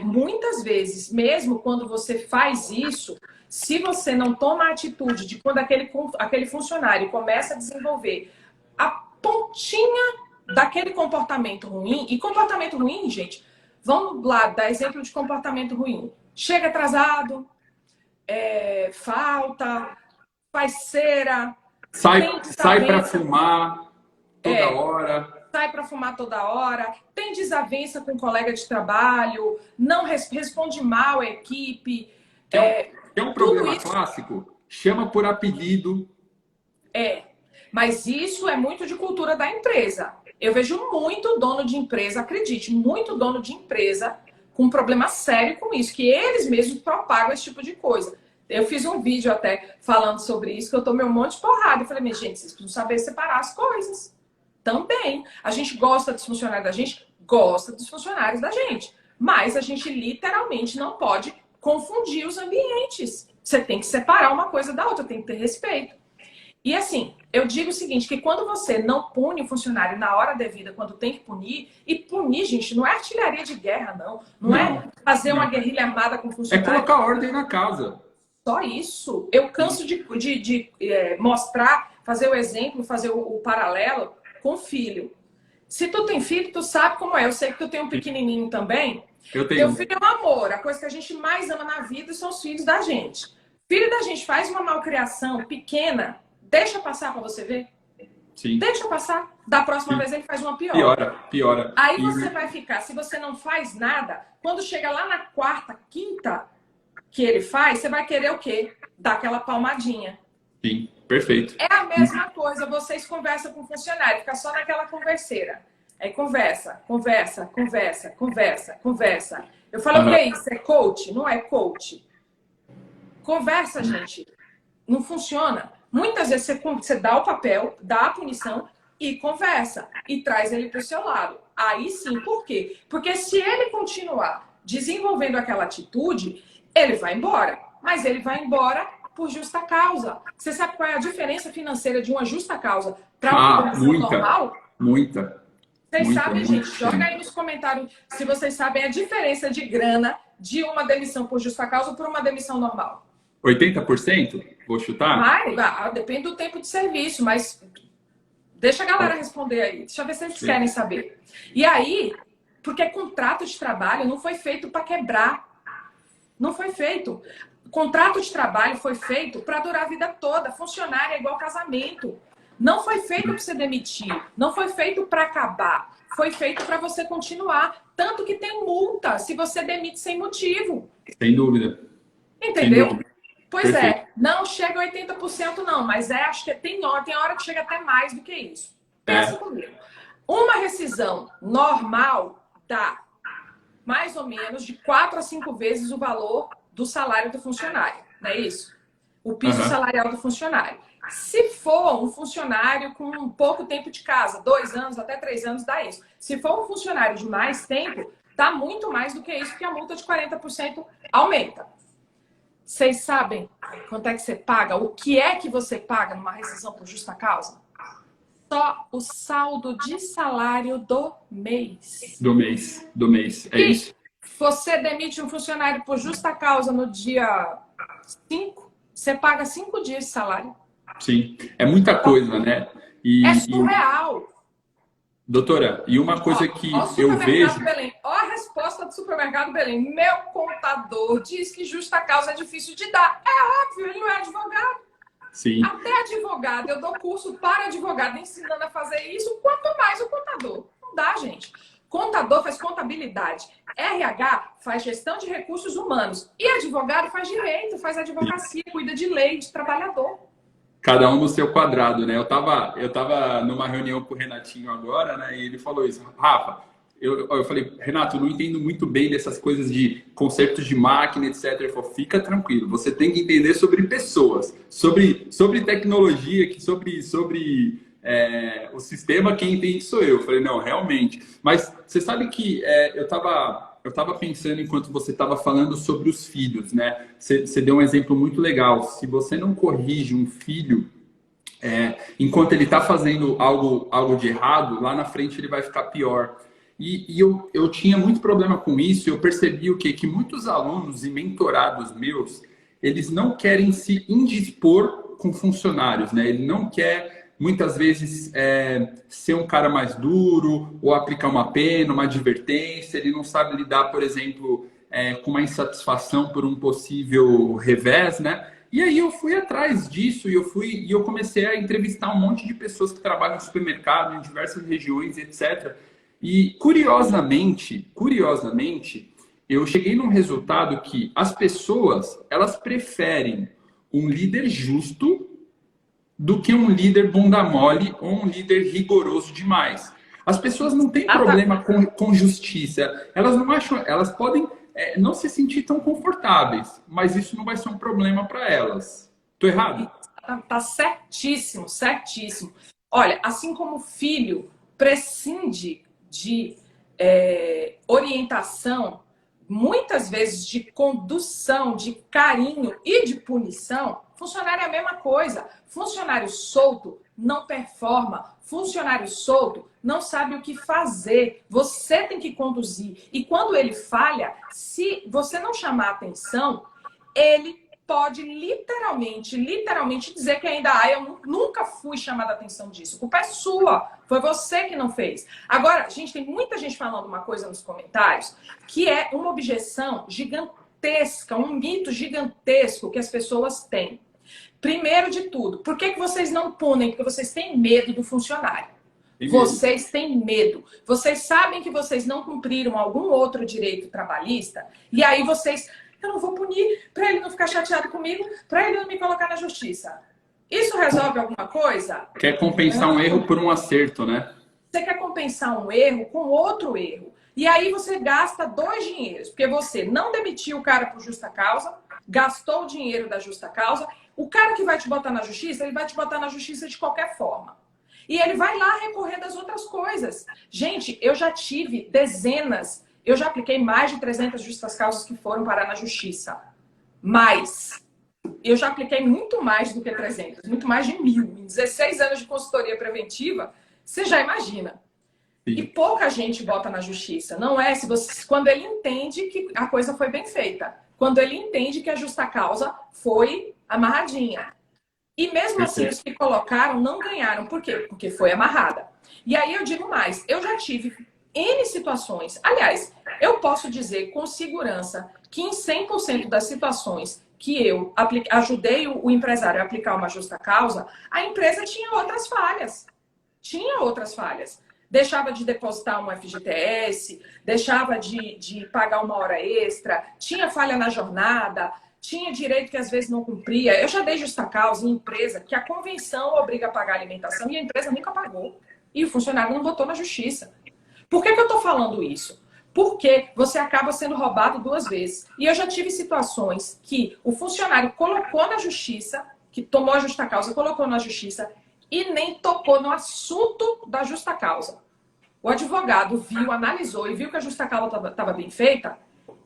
muitas vezes, mesmo quando você faz isso, se você não toma a atitude de quando aquele funcionário começa a desenvolver a pontinha daquele comportamento ruim, e comportamento ruim, gente, vamos lá dar exemplo de comportamento ruim. Chega atrasado, falta, faz cera, sai para fumar toda hora. Sai para fumar toda hora, tem desavença com um colega de trabalho, não responde mal a equipe. É um problema clássico, chama por apelido. Mas isso é muito de cultura da empresa. Eu vejo muito dono de empresa, acredite, muito dono de empresa com um problema sério com isso, que eles mesmos propagam esse tipo de coisa. Eu fiz um vídeo até falando sobre isso, que eu tomei um monte de porrada. Eu falei, minha gente, vocês precisam saber separar as coisas. Também. A gente gosta dos funcionários da gente? Gosta dos funcionários da gente. Mas a gente literalmente não pode confundir os ambientes. Você tem que separar uma coisa da outra, tem que ter respeito. E assim, eu digo o seguinte, que quando você não pune o funcionário na hora devida, quando tem que punir, e punir, gente, não é artilharia de guerra, não. Não é Não, fazer uma não. guerrilha armada com o É funcionário. colocar ordem na casa. Só isso. Eu canso de mostrar, fazer o exemplo, fazer o paralelo com o filho. Se tu tem filho, tu sabe como é. Eu sei que tu tem um pequenininho também. Eu Teu tenho. filho é um amor. A coisa que a gente mais ama na vida são os filhos da gente. Filho da gente faz uma malcriação pequena, deixa passar para você ver. Sim. Deixa passar. Da próxima Sim. vez ele faz uma pior. Piora, piora. Aí você vai ficar, se você não faz nada, quando chega lá na quarta, quinta que ele faz, você vai querer o quê? Dar aquela palmadinha. Sim, perfeito. É a mesma coisa, vocês conversam com o funcionário, fica só naquela converseira. Aí conversa, conversa, conversa, conversa, conversa. Eu falo, o que é isso? É coach? Não é coach. Conversa, gente. Não funciona. Muitas vezes você dá o papel, dá a punição e conversa. E traz ele para o seu lado. Aí sim, por quê? Porque se ele continuar desenvolvendo aquela atitude, ele vai embora. Mas ele vai embora por justa causa. Você sabe qual é a diferença financeira de uma justa causa para uma demissão normal? Muita. Vocês sabem, gente? Joga aí nos comentários se vocês sabem a diferença de grana de uma demissão por justa causa por uma demissão normal. 80%? Vou chutar? Mas, depende do tempo de serviço, mas deixa a galera responder aí. Deixa eu ver se eles querem saber. E aí, porque contrato de trabalho não foi feito para quebrar. Não foi feito. Contrato de trabalho foi feito para durar a vida toda. Funcionário é igual casamento. Não foi feito para você demitir. Não foi feito para acabar. Foi feito para você continuar. Tanto que tem multa se você demite sem motivo. Sem dúvida. Entendeu? Sem dúvida. Pois Perfeito. não chega a 80% não, mas acho que tem hora que chega até mais do que isso. Pensa comigo. Uma rescisão normal dá mais ou menos de 4 a 5 vezes o valor do salário do funcionário, não é isso? O piso salarial do funcionário. Se for um funcionário com pouco tempo de casa, 2 anos até 3 anos, dá isso. Se for um funcionário de mais tempo, dá muito mais do que isso, porque a multa de 40% aumenta. Vocês sabem quanto é que você paga? O que é que você paga numa rescisão por justa causa? Só o saldo de salário do mês. Do mês. É isso. Você demite um funcionário por justa causa no dia 5, você paga 5 dias de salário. Sim. É muita coisa, né? É surreal. Doutora, e uma coisa que eu vejo... Belém. Olha a resposta do supermercado Belém. Meu contador diz que justa causa é difícil de dar. É óbvio, ele não é advogado. Sim. Até advogado, eu dou curso para advogado ensinando a fazer isso, quanto mais o contador. Não dá, gente. Contador faz contabilidade. RH faz gestão de recursos humanos. E advogado faz direito, faz advocacia, cuida de lei, de trabalhador. Cada um no seu quadrado, né? Eu tava numa reunião com o Renatinho agora, né? E ele falou isso. Rafa, eu falei, Renato, eu não entendo muito bem dessas coisas de conceitos de máquina, etc. Ele falou, fica tranquilo, você tem que entender sobre pessoas, sobre tecnologia, sobre o sistema, quem entende sou eu. Eu falei, não, realmente. Mas você sabe que eu tava pensando enquanto você estava falando sobre os filhos, né? Você deu um exemplo muito legal. Se você não corrige um filho enquanto ele está fazendo algo de errado, lá na frente ele vai ficar pior. E eu tinha muito problema com isso. Eu percebi o quê? Que muitos alunos e mentorados meus, eles não querem se indispor com funcionários, né? Ele não quer, muitas vezes, ser um cara mais duro ou aplicar uma pena, uma advertência. Ele não sabe lidar, por exemplo, com uma insatisfação por um possível revés, né? E aí eu fui atrás disso e eu comecei a entrevistar um monte de pessoas que trabalham no supermercado, em diversas regiões, etc. E curiosamente, eu cheguei num resultado que as pessoas, elas preferem um líder justo do que um líder bunda mole ou um líder rigoroso demais. As pessoas não têm problema com justiça. Elas não acham, elas podem não se sentir tão confortáveis, mas isso não vai ser um problema para elas. Tô errado? Tá certíssimo, certíssimo. Olha, assim como o filho prescinde de orientação muitas vezes de condução, de carinho e de punição, funcionário é a mesma coisa. Funcionário solto não performa, funcionário solto não sabe o que fazer. Você tem que conduzir. E quando ele falha, se você não chamar atenção, ele pode literalmente dizer que ainda eu nunca fui chamada a atenção disso. A culpa é sua. Foi você que não fez. Agora, gente, tem muita gente falando uma coisa nos comentários que é uma objeção gigantesca, um mito gigantesco que as pessoas têm. Primeiro de tudo, por que vocês não punem? Porque vocês têm medo do funcionário. Vocês têm medo. Vocês sabem que vocês não cumpriram algum outro direito trabalhista e aí vocês... Eu não vou punir para ele não ficar chateado comigo, para ele não me colocar na justiça. Isso resolve alguma coisa? Quer compensar um erro por um acerto, né? Você quer compensar um erro com outro erro. E aí você gasta dois dinheiros, porque você não demitiu o cara por justa causa, gastou o dinheiro da justa causa. O cara que vai te botar na justiça, ele vai te botar na justiça de qualquer forma. E ele vai lá recorrer das outras coisas. Gente, eu já tive dezenas... Eu já apliquei mais de 300 justas causas que foram parar na justiça. Mas eu já apliquei muito mais do que 300, muito mais de 1.000. Em 16 anos de consultoria preventiva, você já imagina. Sim. E pouca gente bota na justiça. Não é se você, quando ele entende que a coisa foi bem feita. Quando ele entende que a justa causa foi amarradinha. E mesmo assim, os que colocaram não ganharam. Por quê? Porque foi amarrada. E aí eu digo mais. Eu já tive... N situações. Aliás, eu posso dizer com segurança que em 100% das situações que eu ajudei o empresário a aplicar uma justa causa, a empresa tinha outras falhas. Tinha outras falhas. Deixava de depositar um FGTS, deixava de pagar uma hora extra, tinha falha na jornada, tinha direito que às vezes não cumpria. Eu já dei justa causa em empresa que a convenção obriga a pagar alimentação e a empresa nunca pagou. E o funcionário não botou na justiça. Por que eu estou falando isso? Porque você acaba sendo roubado duas vezes. E eu já tive situações que o funcionário colocou na justiça, que tomou a justa causa, colocou na justiça e nem tocou no assunto da justa causa. O advogado viu, analisou e viu que a justa causa estava bem feita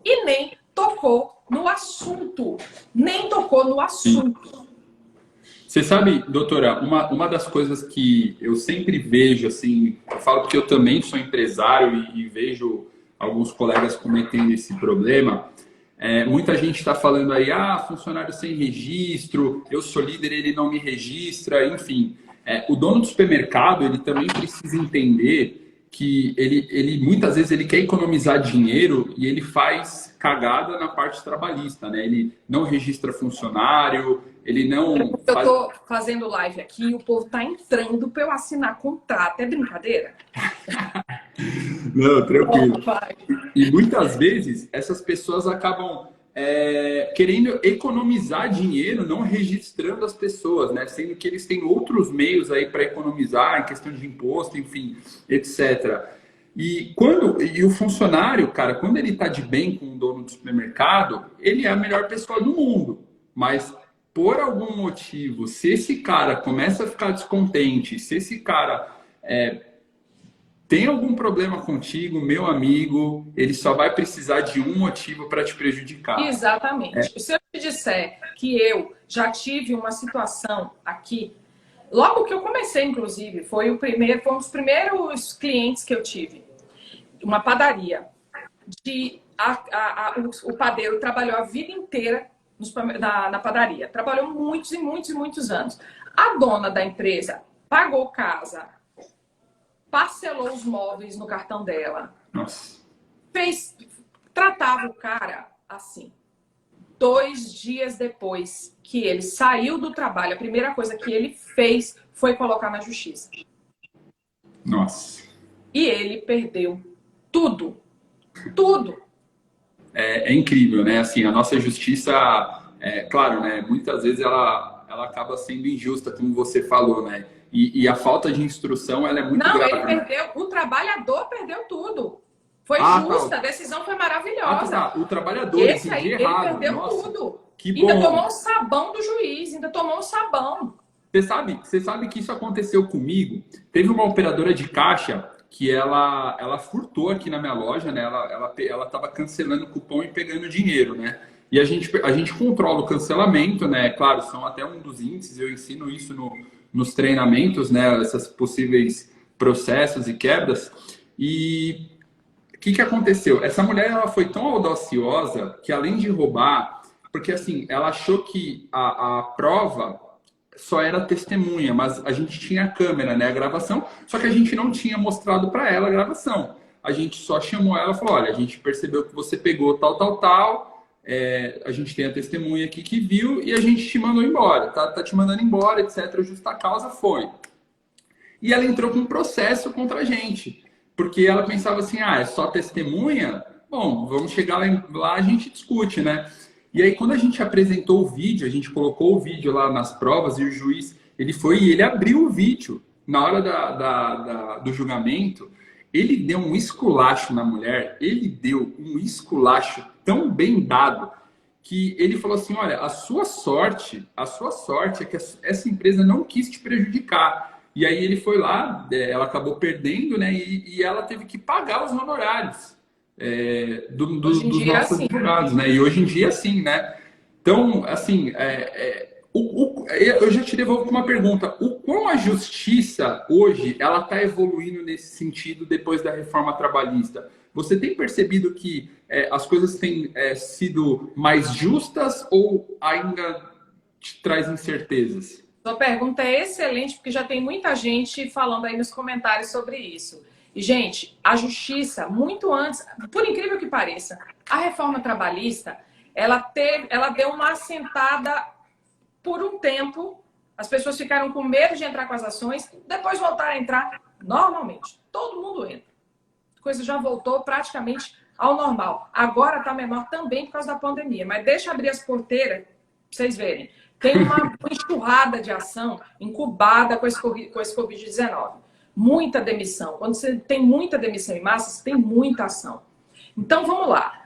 e nem tocou no assunto. Nem tocou no assunto. Você sabe, doutora, uma das coisas que eu sempre vejo, assim, eu falo porque eu também sou empresário e vejo alguns colegas cometendo esse problema, muita gente está falando aí, funcionário sem registro, eu sou líder, ele não me registra, enfim. O dono do supermercado, ele também precisa entender que ele muitas vezes ele quer economizar dinheiro e ele faz cagada na parte trabalhista, né? Ele não registra funcionário, ele não... Eu tô fazendo live aqui e o povo tá entrando para eu assinar contrato. É brincadeira? Não, tranquilo. E muitas vezes essas pessoas acabam querendo economizar dinheiro, não registrando as pessoas, né? Sendo que eles têm outros meios aí para economizar, em questão de imposto, enfim, etc. E o funcionário, cara, quando ele está de bem com o dono do supermercado, ele é a melhor pessoa do mundo. Mas por algum motivo, se esse cara começa a ficar descontente, se esse cara tem algum problema contigo, meu amigo, ele só vai precisar de um motivo para te prejudicar. Exatamente. Se eu te disser que eu já tive uma situação aqui, logo que eu comecei, inclusive, foi um dos primeiros clientes que eu tive. Uma padaria. O padeiro trabalhou a vida inteira na padaria. Trabalhou muitos e muitos e muitos anos. A dona da empresa pagou casa, parcelou os móveis no cartão dela. Nossa. Tratava o cara assim. 2 dias depois que ele saiu do trabalho, a primeira coisa que ele fez foi colocar na justiça. Nossa. E ele perdeu tudo. Tudo. É incrível, né? Assim, a nossa justiça, claro, né? Muitas vezes ela acaba sendo injusta, como você falou, né? E a falta de instrução, ela é muito grave. Não, ele perdeu, o trabalhador perdeu tudo. Foi justa, a decisão foi maravilhosa. O trabalhador, esse aí, ele perdeu tudo. Que bom. Ainda tomou um sabão do juiz, ainda tomou um sabão. Você sabe que isso aconteceu comigo? Teve uma operadora de caixa que ela furtou aqui na minha loja, né? Ela estava cancelando o cupom e pegando dinheiro, né? E a gente controla o cancelamento, né? Claro, são até um dos índices, eu ensino isso nos treinamentos, né? Essas possíveis processos e quebras. E o que aconteceu? Essa mulher ela foi tão audaciosa que, além de roubar, porque assim, ela achou que a prova só era testemunha, mas a gente tinha a câmera, né, a gravação, só que a gente não tinha mostrado para ela a gravação. A gente só chamou ela e falou: olha, a gente percebeu que você pegou tal, tal, tal, a gente tem a testemunha aqui que viu e a gente te mandou embora, tá te mandando embora, etc. Justa causa foi. E ela entrou com um processo contra a gente, porque ela pensava assim: ah, é só testemunha? Bom, vamos chegar lá a gente discute, né? E aí, quando a gente apresentou o vídeo, a gente colocou o vídeo lá nas provas e o juiz, ele foi e ele abriu o vídeo. Na hora do julgamento, ele deu um esculacho na mulher, ele deu um esculacho tão bem dado, que ele falou assim: olha, a sua sorte é que essa empresa não quis te prejudicar. E aí ele foi lá, ela acabou perdendo, né? E ela teve que pagar os honorários dos nossos advogados, né? E hoje em dia, sim, né? Então, assim, eu já te devolvo com uma pergunta: o quão a justiça hoje ela está evoluindo nesse sentido depois da reforma trabalhista? Você tem percebido que as coisas têm sido mais justas ou ainda te traz incertezas? Sua pergunta é excelente, porque já tem muita gente falando aí nos comentários sobre isso. E, gente, a justiça, muito antes, por incrível que pareça, a reforma trabalhista, ela deu uma assentada por um tempo, as pessoas ficaram com medo de entrar com as ações, depois voltaram a entrar normalmente. Todo mundo entra. A coisa já voltou praticamente ao normal. Agora está menor também por causa da pandemia, mas deixa eu abrir as porteiras para vocês verem. Tem uma enxurrada de ação incubada com esse Covid-19. Muita demissão. Quando você tem muita demissão em massa, você tem muita ação. Então, vamos lá.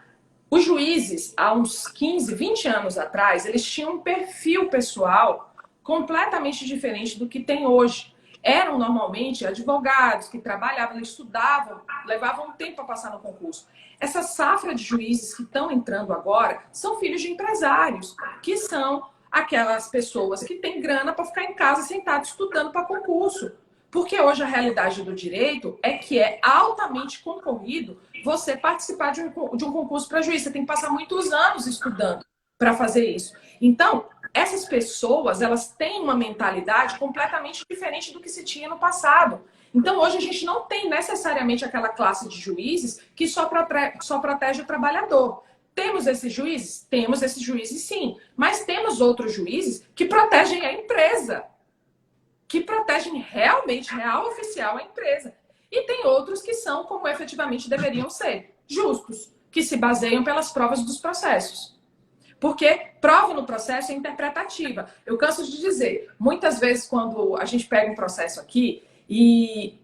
Os juízes, há uns 15, 20 anos atrás, eles tinham um perfil pessoal completamente diferente do que tem hoje. Eram, normalmente, advogados que trabalhavam, estudavam, levavam um tempo para passar no concurso. Essa safra de juízes que estão entrando agora são filhos de empresários, que são aquelas pessoas que têm grana para ficar em casa sentado estudando para concurso. Porque hoje a realidade do direito é que é altamente concorrido você participar de um concurso para juiz. Você tem que passar muitos anos estudando para fazer isso. Então, essas pessoas, elas têm uma mentalidade completamente diferente do que se tinha no passado. Então, hoje a gente não tem necessariamente aquela classe de juízes que só protege o trabalhador. Temos esses juízes? Temos esses juízes, sim. Mas temos outros juízes que protegem a empresa. Que protegem realmente, real oficial, a empresa. E tem outros que são como efetivamente deveriam ser. Justos. Que se baseiam pelas provas dos processos. Porque prova no processo é interpretativa. Eu canso de dizer, muitas vezes quando a gente pega um processo aqui e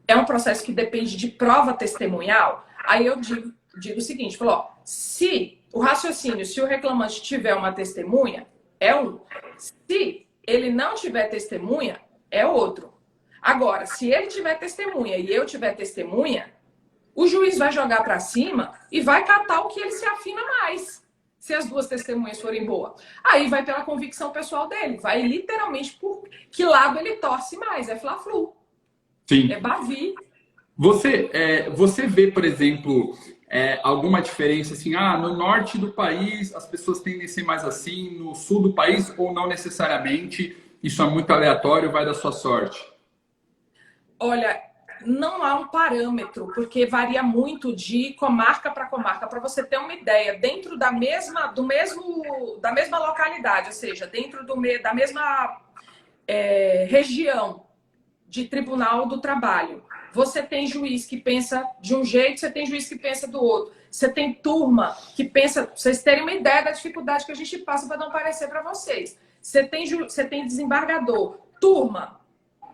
é um processo que depende de prova testemunhal, aí eu digo o seguinte, falo, ó, se o raciocínio, se o reclamante tiver uma testemunha, é um. Se ele não tiver testemunha, é outro. Agora, se ele tiver testemunha e eu tiver testemunha, o juiz vai jogar para cima e vai catar o que ele se afina mais. Se as duas testemunhas forem boas. Aí vai pela convicção pessoal dele. Vai literalmente por que lado ele torce mais. É Fla-Flu. Sim. É Bavi. Você vê, por exemplo, alguma diferença assim, no norte do país as pessoas tendem a ser mais assim, no sul do país, ou não necessariamente? Isso é muito aleatório, vai da sua sorte? Olha, não há um parâmetro, porque varia muito de comarca para comarca. Para você ter uma ideia, dentro da mesma localidade, ou seja, dentro da mesma região de Tribunal do Trabalho, você tem juiz que pensa de um jeito, você tem juiz que pensa do outro. Você tem turma que pensa... Pra vocês terem uma ideia da dificuldade que a gente passa para não parecer para vocês. Você tem desembargador, turma,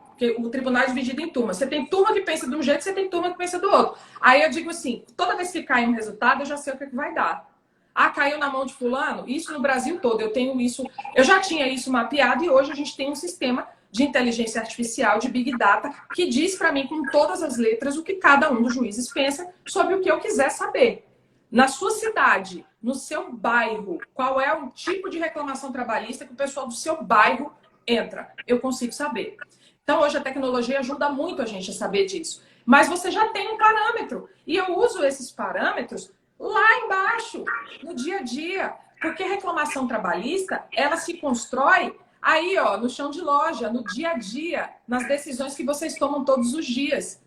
porque o tribunal é dividido em turma. Você tem turma que pensa de um jeito, você tem turma que pensa do outro. Aí eu digo assim, toda vez que cai um resultado, eu já sei o que vai dar. Ah, caiu na mão de fulano? Isso no Brasil todo. Eu tenho isso, eu já tinha isso mapeado e hoje a gente tem um sistema de inteligência artificial, de Big Data, que diz para mim com todas as letras o que cada um dos juízes pensa sobre o que eu quiser saber. Na sua cidade, no seu bairro, qual é o tipo de reclamação trabalhista que o pessoal do seu bairro entra? Eu consigo saber. Então, hoje a tecnologia ajuda muito a gente a saber disso. Mas você já tem um parâmetro. E eu uso esses parâmetros lá embaixo, no dia a dia. Porque reclamação trabalhista, ela se constrói aí, ó, no chão de loja, no dia a dia, nas decisões que vocês tomam todos os dias.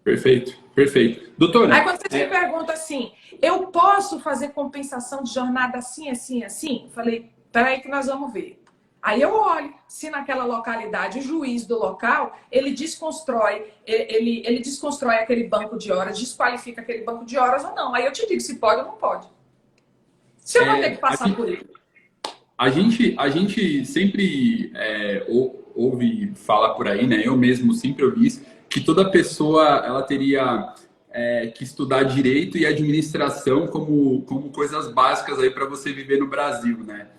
Perfeito, perfeito. Doutora... Aí quando você me pergunta assim, eu posso fazer compensação de jornada assim, assim, assim? Eu falei, peraí que nós vamos ver. Aí eu olho se naquela localidade o juiz do local, ele desconstrói aquele banco de horas, desqualifica aquele banco de horas ou não. Aí eu te digo se pode ou não pode. Se eu vou ter que passar por isso. A gente sempre ouve falar por aí, né? Eu mesmo sempre ouvi isso, que toda pessoa ela teria que estudar direito e administração como coisas básicas aí para você viver no Brasil, né?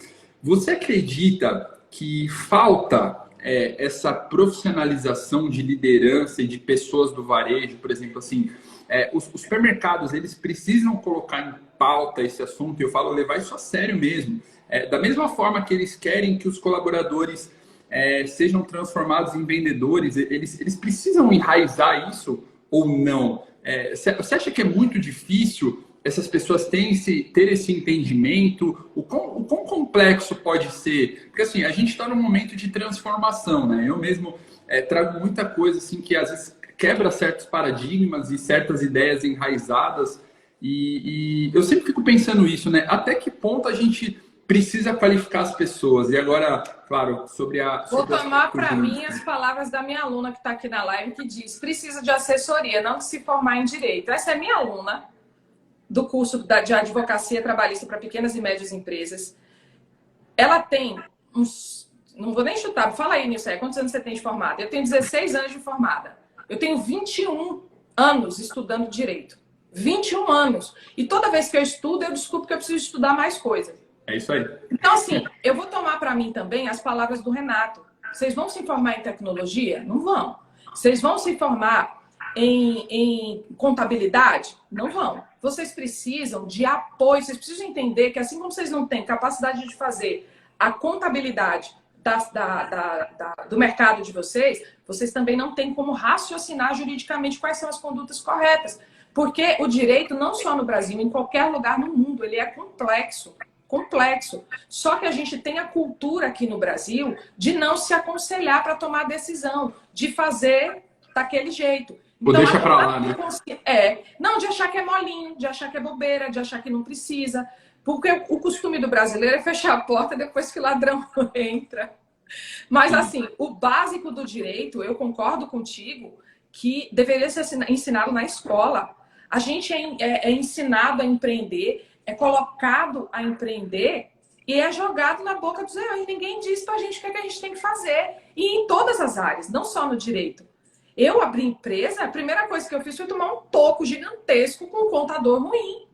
Você acredita que falta essa profissionalização de liderança e de pessoas do varejo, por exemplo, assim, os supermercados eles precisam colocar em pauta esse assunto, e eu falo levar isso a sério mesmo. Da mesma forma que eles querem que os colaboradores sejam transformados em vendedores, eles precisam enraizar isso ou não? Você acha que é muito difícil essas pessoas ter esse entendimento? O quão complexo pode ser? Porque assim, a gente está num momento de transformação, né? Eu mesmo trago muita coisa assim que às vezes quebra certos paradigmas e certas ideias enraizadas, e eu sempre fico pensando isso, né? Até que ponto a gente precisa qualificar as pessoas? E agora, claro, Vou tomar para mim as palavras da minha aluna que está aqui na live, que diz, precisa de assessoria, não de se formar em direito. Essa é minha aluna do curso de advocacia trabalhista para pequenas e médias empresas. Ela tem uns... Não vou nem chutar. Fala aí, Nilce, quantos anos você tem de formada? Eu tenho 16 anos de formada. Eu tenho 21 anos estudando direito. 21 anos. E toda vez que eu estudo, eu descubro que eu preciso estudar mais coisas. É isso aí. Então, assim, eu vou tomar para mim também as palavras do Renato. Vocês vão se formar em tecnologia? Não vão. Vocês vão se formar em contabilidade? Não vão. Vocês precisam de apoio. Vocês precisam entender que assim como vocês não têm capacidade de fazer a contabilidade do mercado de vocês, vocês também não têm como raciocinar juridicamente quais são as condutas corretas. Porque o direito, não só no Brasil, em qualquer lugar no mundo, ele é complexo. Só que a gente tem a cultura aqui no Brasil de não se aconselhar para tomar decisão, de fazer daquele jeito. Ou então, deixa para lá, né? Não, de achar que é molinho, de achar que é bobeira, de achar que não precisa. Porque o costume do brasileiro é fechar a porta depois que o ladrão entra. Mas, assim, o básico do direito, eu concordo contigo, que deveria ser ensinado na escola. A gente é ensinado a empreender, é colocado a empreender e é jogado na boca dos leões. Ninguém diz pra gente o que a gente tem que fazer. E em todas as áreas, não só no direito. Eu abri empresa, a primeira coisa que eu fiz foi tomar um toco gigantesco com um contador ruim.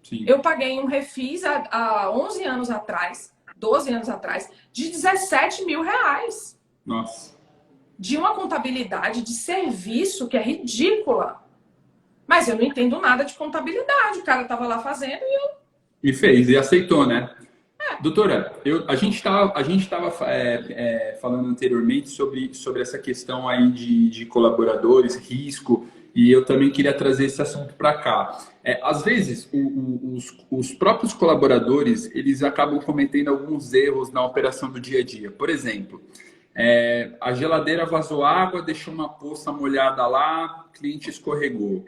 Sim. Eu paguei um refis há 11 anos atrás, 12 anos atrás, de 17 mil reais. Nossa. De uma contabilidade de serviço que é ridícula. Mas eu não entendo nada de contabilidade. O cara estava lá fazendo e eu... E fez, e aceitou, né? Doutora, a gente estava falando anteriormente sobre essa questão aí de colaboradores, risco, e eu também queria trazer esse assunto para cá. Às vezes, os próprios colaboradores, eles acabam cometendo alguns erros na operação do dia a dia. Por exemplo, a geladeira vazou água, deixou uma poça molhada lá, o cliente escorregou.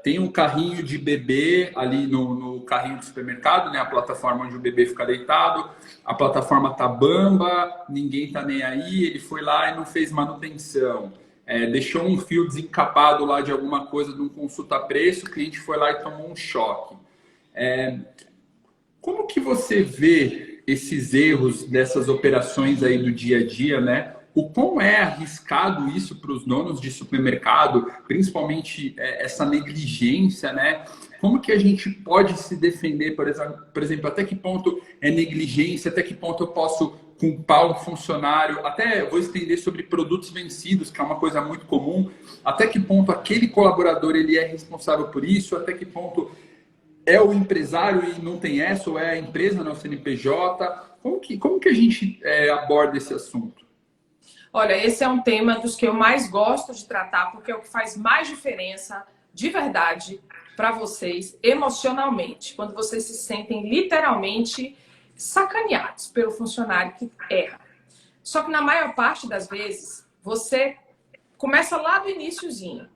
Tem um carrinho de bebê ali no carrinho do supermercado, né? A plataforma onde o bebê fica deitado. A plataforma tá bamba, ninguém tá nem aí. Ele foi lá e não fez manutenção. Deixou um fio desencapado lá de alguma coisa de um consulta-preço. O cliente foi lá e tomou um choque. Como que você vê esses erros dessas operações aí do dia a dia, né? O quão é arriscado isso para os donos de supermercado, principalmente essa negligência, né? como que a gente pode se defender, por exemplo, até que ponto é negligência, até que ponto eu posso culpar um funcionário, até vou estender sobre produtos vencidos, que é uma coisa muito comum, até que ponto aquele colaborador ele é responsável por isso, até que ponto é o empresário e não tem essa, ou é a empresa, não é o CNPJ, como que a gente aborda esse assunto? Olha, esse é um tema dos que eu mais gosto de tratar, porque é o que faz mais diferença, de verdade, para vocês, emocionalmente, quando vocês se sentem literalmente sacaneados pelo funcionário que erra. Só que na maior parte das vezes, você começa lá do iniciozinho.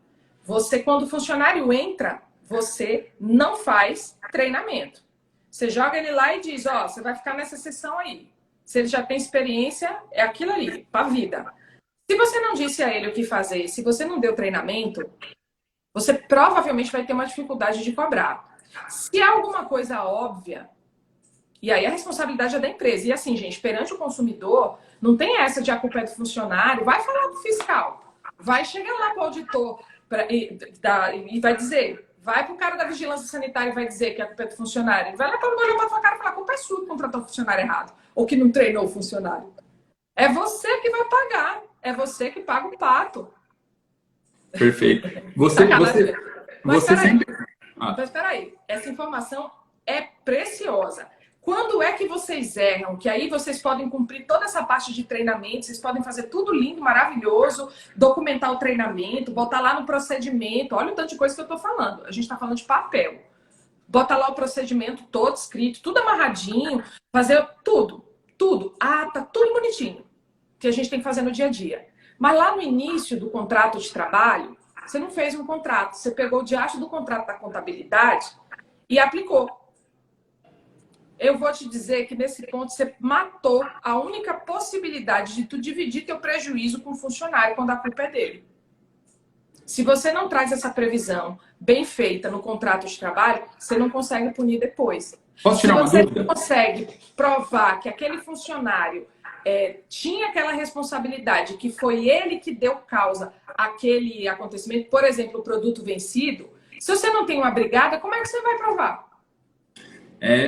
Você, quando o funcionário entra, você não faz treinamento. Você joga ele lá e diz, ó, você vai ficar nessa sessão aí. Se ele já tem experiência, é aquilo ali, para a vida. Se você não disse a ele o que fazer, se você não deu treinamento, você provavelmente vai ter uma dificuldade de cobrar. Se é alguma coisa óbvia, e aí a responsabilidade é da empresa. E assim, gente, perante o consumidor, não tem essa de a culpa é do funcionário, vai falar pro fiscal, vai chegar lá pro auditor e vai dizer, vai pro cara da vigilância sanitária e vai dizer que a culpa é do funcionário. Vai lá para olhar pra tua cara e falar, a culpa é sua que contratou o funcionário errado, ou que não treinou o funcionário. É você que vai pagar, é você que paga o pato. Perfeito. Você sempre... Mas espera aí, essa informação é preciosa. Quando é que vocês erram? Que aí vocês podem cumprir toda essa parte de treinamento, vocês podem fazer tudo lindo, maravilhoso, documentar o treinamento, botar lá no procedimento. Olha o tanto de coisa que eu estou falando. A gente está falando de papel. Bota lá o procedimento todo escrito, tudo amarradinho, fazer tudo. Tá tudo bonitinho, que a gente tem que fazer no dia a dia. Mas lá no início do contrato de trabalho, você não fez um contrato, você pegou o diacho do contrato da contabilidade e aplicou. Eu vou te dizer que nesse ponto você matou a única possibilidade de tu dividir teu prejuízo com o funcionário quando a culpa é dele. Se você não traz essa previsão bem feita no contrato de trabalho, você não consegue punir depois. Posso tirar uma dúvida? Se você consegue provar que aquele funcionário tinha aquela responsabilidade, que foi ele que deu causa àquele acontecimento, por exemplo, o produto vencido, se você não tem uma brigada, como é que você vai provar?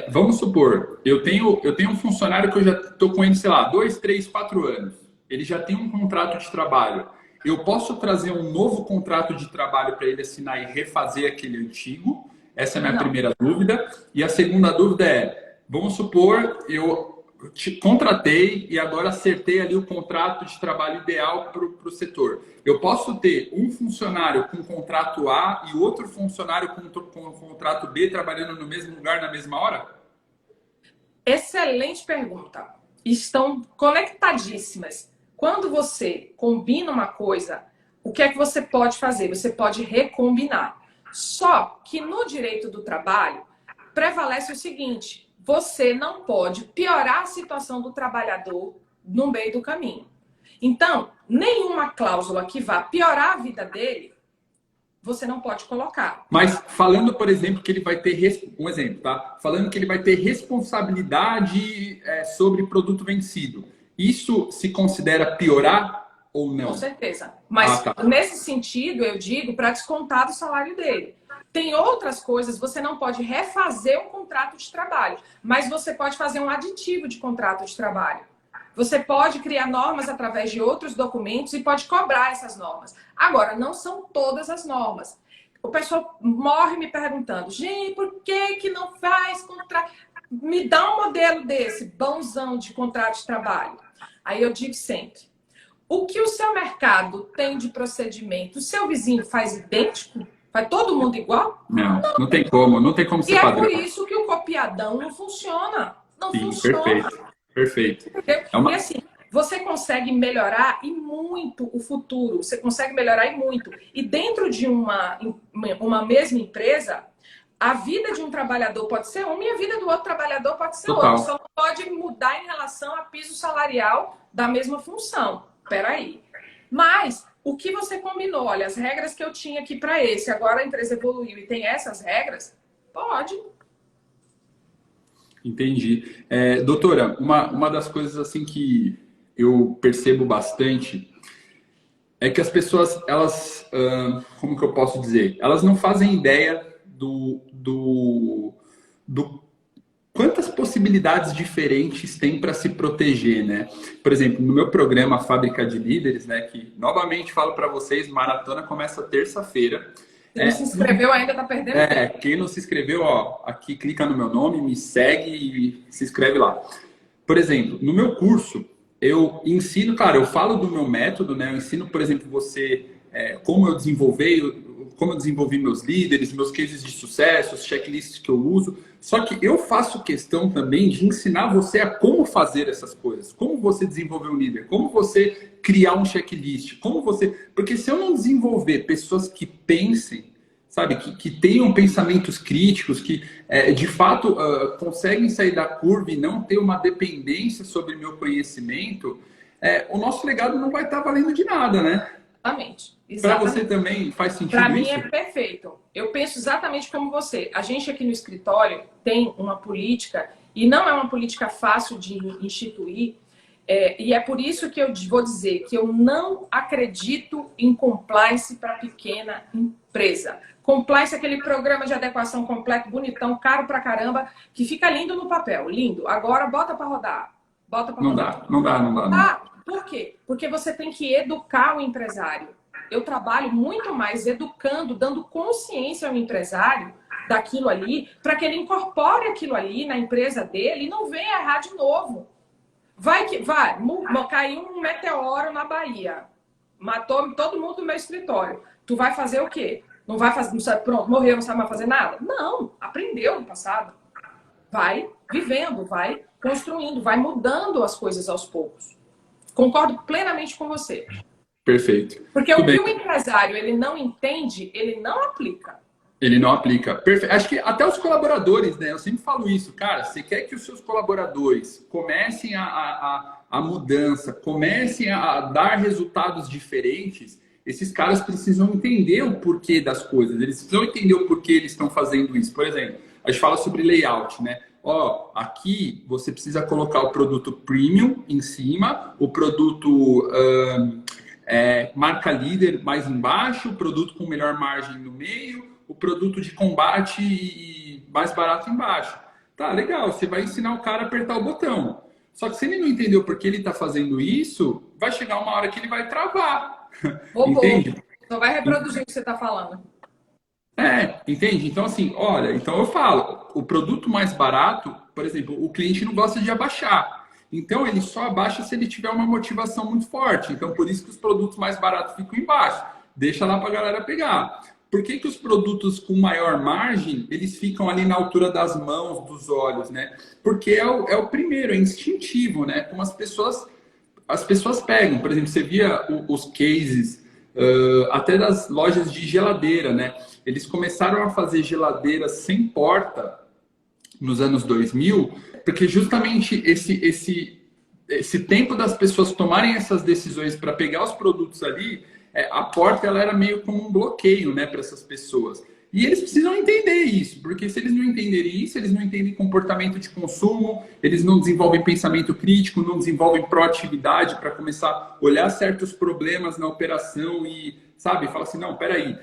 Vamos supor, eu tenho um funcionário que eu já estou com ele, sei lá, 2, 3, 4 anos. Ele já tem um contrato de trabalho. Eu posso trazer um novo contrato de trabalho para ele assinar e refazer aquele antigo? Essa é a minha primeira dúvida. E a segunda dúvida vamos supor, eu te contratei e agora acertei ali o contrato de trabalho ideal para o setor. Eu posso ter um funcionário com contrato A e outro funcionário com contrato B trabalhando no mesmo lugar na mesma hora? Excelente pergunta. Estão conectadíssimas. Quando você combina uma coisa, o que é que você pode fazer? Você pode recombinar. Só que no direito do trabalho prevalece o seguinte: você não pode piorar a situação do trabalhador no meio do caminho. Então, nenhuma cláusula que vá piorar a vida dele, você não pode colocar. Mas falando, por exemplo, que ele vai ter... Um exemplo, tá? Falando que ele vai ter responsabilidade sobre produto vencido. Isso se considera piorar ou não? Com certeza. Mas nesse sentido, eu digo para descontar do salário dele. Tem outras coisas, você não pode refazer um contrato de trabalho, mas você pode fazer um aditivo de contrato de trabalho. Você pode criar normas através de outros documentos e pode cobrar essas normas. Agora, não são todas as normas. O pessoal morre me perguntando, gente, por que não faz contrato? Me dá um modelo desse, bonzão de contrato de trabalho. Aí eu digo sempre, o que o seu mercado tem de procedimento, o seu vizinho faz idêntico? Vai todo mundo igual? Não tem como ser padrão. E é por isso que o copiadão não funciona. Não funciona. Perfeito. E assim, você consegue melhorar e muito o futuro. Você consegue melhorar e muito. E dentro de uma mesma empresa, a vida de um trabalhador pode ser uma e a vida do outro trabalhador pode ser outra. Só não pode mudar em relação a piso salarial da mesma função. Peraí. Mas o que você combinou? Olha, as regras que eu tinha aqui para esse, agora a empresa evoluiu e tem essas regras? Pode. Entendi. Doutora, uma das coisas assim que eu percebo bastante é que as pessoas, elas, como que eu posso dizer? Elas não fazem ideia do quantas possibilidades diferentes tem para se proteger, né? Por exemplo, no meu programa Fábrica de Líderes, né, que novamente falo para vocês, maratona começa terça-feira. Quem não se inscreveu ainda está perdendo tempo. Quem não se inscreveu, ó, aqui clica no meu nome, me segue e se inscreve lá. Por exemplo, no meu curso, eu ensino, claro, eu falo do meu método, né? Eu ensino, por exemplo, você como eu desenvolvi meus líderes, meus cases de sucesso, os checklists que eu uso. Só que eu faço questão também de ensinar você a como fazer essas coisas, como você desenvolver um líder, como você criar um checklist, como você... Porque se eu não desenvolver pessoas que pensem, sabe, que tenham pensamentos críticos, que de fato conseguem sair da curva e não ter uma dependência sobre meu conhecimento, o nosso legado não vai estar valendo de nada, né? Exatamente. Para você também faz sentido isso? Para mim é perfeito. Eu penso exatamente como você. A gente aqui no escritório tem uma política, e não é uma política fácil de instituir, e é por isso que eu vou dizer que eu não acredito em compliance para pequena empresa. Compliance é aquele programa de adequação completo, bonitão, caro pra caramba, que fica lindo no papel, lindo. Agora bota para rodar. Bota para rodar. Não dá. Por quê? Porque você tem que educar o empresário. Eu trabalho muito mais educando, dando consciência ao empresário daquilo ali, para que ele incorpore aquilo ali na empresa dele e não venha errar de novo. Caiu um meteoro na Bahia, matou todo mundo do meu escritório. Tu vai fazer o quê? Não vai fazer, não sabe, pronto, morreu, não sabe mais fazer nada? Não, aprendeu no passado. Vai vivendo, vai construindo, vai mudando as coisas aos poucos. Concordo plenamente com você. Perfeito. Porque o que o empresário ele não entende, ele não aplica. Ele não aplica. Perfeito. Acho que até os colaboradores, né? Eu sempre falo isso, cara. Você quer que os seus colaboradores comecem a mudança, comecem a dar resultados diferentes, esses caras precisam entender o porquê das coisas. Eles precisam entender o porquê eles estão fazendo isso. Por exemplo, a gente fala sobre layout, né? Ó, aqui você precisa colocar o produto premium em cima, o produto marca líder mais embaixo, o produto com melhor margem no meio, o produto de combate e mais barato embaixo. Tá, legal, você vai ensinar o cara a apertar o botão. Só que se ele não entendeu por que ele está fazendo isso, vai chegar uma hora que ele vai travar. Entende? Só vai reproduzir o que você está falando. Entende? Então, assim, olha, então eu falo, o produto mais barato, por exemplo, o cliente não gosta de abaixar. Então, ele só abaixa se ele tiver uma motivação muito forte. Então, por isso que os produtos mais baratos ficam embaixo. Deixa lá para a galera pegar. Por que os produtos com maior margem, eles ficam ali na altura das mãos, dos olhos, né? Porque é o primeiro, é instintivo, né? Como as pessoas pegam. Por exemplo, você via os cases até das lojas de geladeira, né? Eles começaram a fazer geladeiras sem porta nos anos 2000, porque justamente esse tempo das pessoas tomarem essas decisões para pegar os produtos ali, a porta ela era meio como um bloqueio, né, para essas pessoas. E eles precisam entender isso, porque se eles não entenderem isso, eles não entendem comportamento de consumo, eles não desenvolvem pensamento crítico, não desenvolvem proatividade para começar a olhar certos problemas na operação e, sabe, fala assim, não, peraí,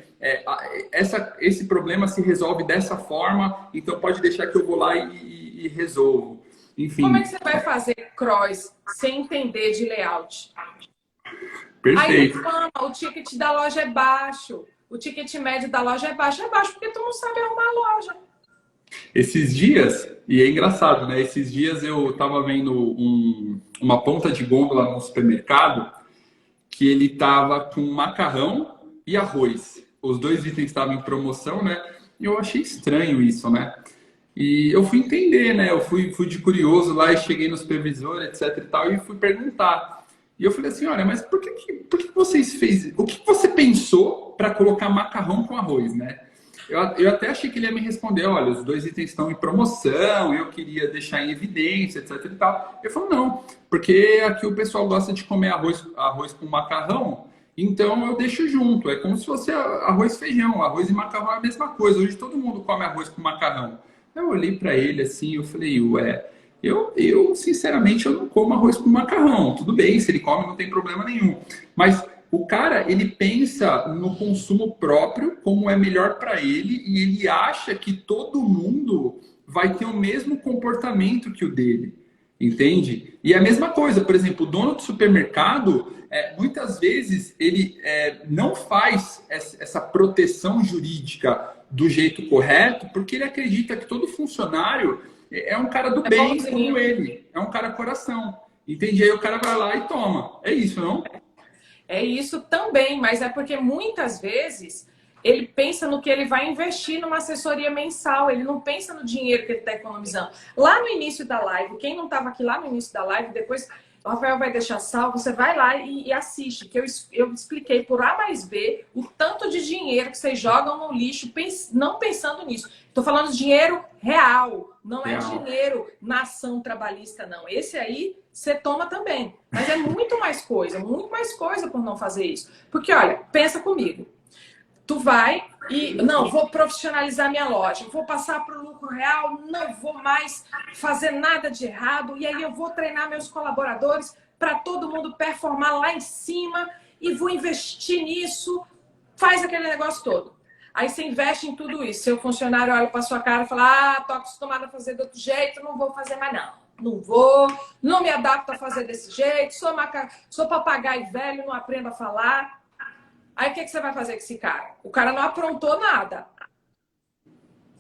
esse problema se resolve dessa forma, então pode deixar que eu vou lá e resolvo. Enfim. Como é que você vai fazer cross sem entender de layout? Perfeito. Aí reclama, o ticket da loja é baixo. O ticket médio da loja é baixo porque tu não sabe arrumar a loja. Esses dias, e é engraçado, né? Esses dias eu tava vendo uma ponta de gôndola no supermercado que ele tava com macarrão e arroz. Os dois itens estavam em promoção, né? E eu achei estranho isso, né? E eu fui entender, né? Eu fui de curioso lá e cheguei no supervisor, etc e tal, e fui perguntar. E eu falei assim, olha, mas por que vocês fez? O que você pensou para colocar macarrão com arroz, né? Eu até achei que ele ia me responder, olha, os dois itens estão em promoção, eu queria deixar em evidência, etc e tal. Eu falei, não, porque aqui o pessoal gosta de comer arroz com macarrão, então eu deixo junto. É como se fosse arroz e feijão, arroz e macarrão é a mesma coisa. Hoje todo mundo come arroz com macarrão. Eu olhei para ele assim, eu falei, ué... Eu, sinceramente, eu não como arroz com macarrão. Tudo bem, se ele come, não tem problema nenhum. Mas O cara, ele pensa no consumo próprio, como é melhor para ele, e ele acha que todo mundo vai ter o mesmo comportamento que o dele, entende? E a mesma coisa, por exemplo, o dono do supermercado, muitas vezes ele não faz essa proteção jurídica do jeito correto, porque ele acredita que todo funcionário é um cara do bem como ele, é um cara coração, entende? Aí o cara vai lá e toma. É isso, não? É isso também, mas é porque muitas vezes ele pensa no que ele vai investir numa assessoria mensal, ele não pensa no dinheiro que ele está economizando. Lá no início da live, quem não estava aqui lá no início da live, depois o Rafael vai deixar salvo, você vai lá e assiste, que eu expliquei por A mais B o tanto de dinheiro que vocês jogam no lixo, não pensando nisso. Estou falando de dinheiro real, não é dinheiro na ação trabalhista, não. Esse aí você toma também. Mas é muito mais coisa por não fazer isso. Porque, olha, pensa comigo. Tu vai e, não, vou profissionalizar minha loja, vou passar para o lucro real, não vou mais fazer nada de errado, e aí eu vou treinar meus colaboradores para todo mundo performar lá em cima e vou investir nisso, faz aquele negócio todo. Aí você investe em tudo isso. Seu funcionário olha para sua cara e fala, tô acostumado a fazer de outro jeito, não vou fazer mais não. Não vou, não me adapto a fazer desse jeito, sou papagaio velho, não aprendo a falar. Aí o que você vai fazer com esse cara? O cara não aprontou nada.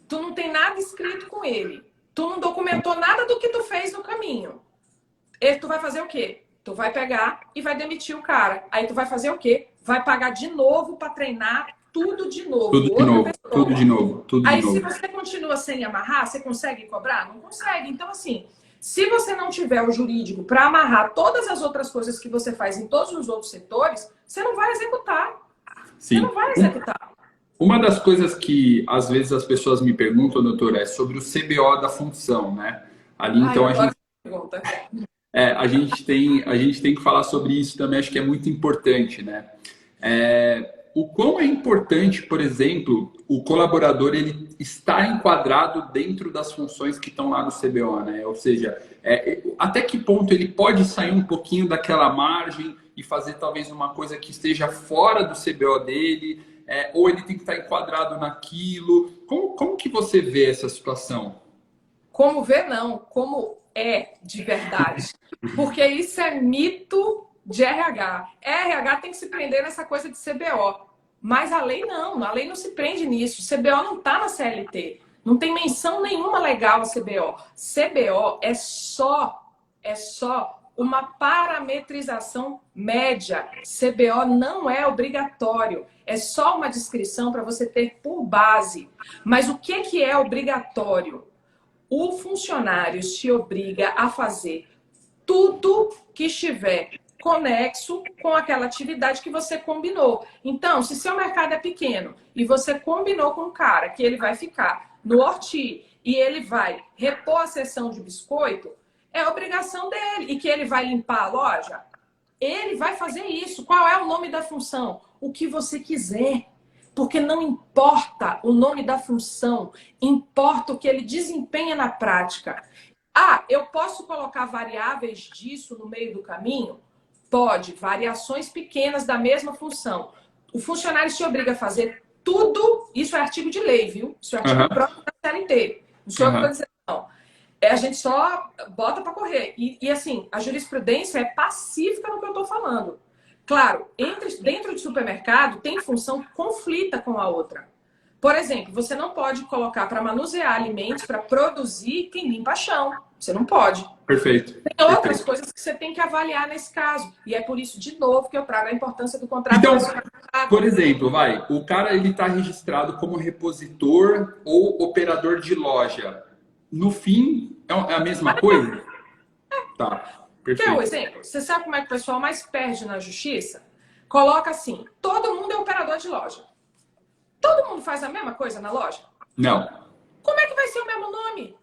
Tu não tem nada escrito com ele. Tu não documentou nada do que tu fez no caminho. E tu vai fazer o quê? Tu vai pegar e vai demitir o cara. Aí tu vai fazer o quê? Vai pagar de novo para treinar tudo de novo. Tudo de novo. Aí se você continua sem amarrar, você consegue cobrar? Não consegue. Então assim, se você não tiver o jurídico para amarrar todas as outras coisas que você faz em todos os outros setores, você não vai executar. Sim. Você não vai executar. Uma das coisas que às vezes as pessoas me perguntam, doutora, é sobre o CBO da função, né? Ali então a gente tem que falar sobre isso também, acho que é muito importante, né? O quão é importante, por exemplo, o colaborador ele está enquadrado dentro das funções que estão lá no CBO, né? Ou seja, até que ponto ele pode sair um pouquinho daquela margem e fazer talvez uma coisa que esteja fora do CBO dele, ou ele tem que estar enquadrado naquilo. Como que você vê essa situação? Como vê, não. Como é de verdade. Porque isso é mito de RH. RH tem que se prender nessa coisa de CBO. Mas a lei não. A lei não se prende nisso. O CBO não está na CLT. Não tem menção nenhuma legal a CBO. CBO é só uma parametrização média. CBO não é obrigatório. É só uma descrição para você ter por base. Mas o que é obrigatório? O funcionário se obriga a fazer tudo que estiver conexo com aquela atividade que você combinou. Então, se seu mercado é pequeno e você combinou com um cara que ele vai ficar no Horti e ele vai repor a seção de biscoito, é obrigação dele. E que ele vai limpar a loja, ele vai fazer isso. Qual é o nome da função? O que você quiser. Porque não importa o nome da função, importa o que ele desempenha na prática. Ah, eu posso colocar variáveis disso no meio do caminho? Pode, variações pequenas da mesma função. O funcionário se obriga a fazer tudo, isso é artigo de lei, viu? Isso é artigo próprio da CLT. Não sou eu que estou dizendo, não. A gente só bota para correr. E assim, a jurisprudência é pacífica no que eu estou falando. Claro, dentro de supermercado tem função que conflita com a outra. Por exemplo, você não pode colocar para manusear alimentos, para produzir quem limpa chão. Você não pode. Perfeito. Tem outras coisas que você tem que avaliar nesse caso. E é por isso, de novo, que eu trago a importância do contrato. Então, por exemplo, o cara ele está registrado como repositor ou operador de loja. No fim, é a mesma coisa? Tá. Quer um exemplo? Você sabe como é que o pessoal mais perde na justiça? Coloca assim, todo mundo é operador de loja. Todo mundo faz a mesma coisa na loja? Não. Como é que vai ser o mesmo nome?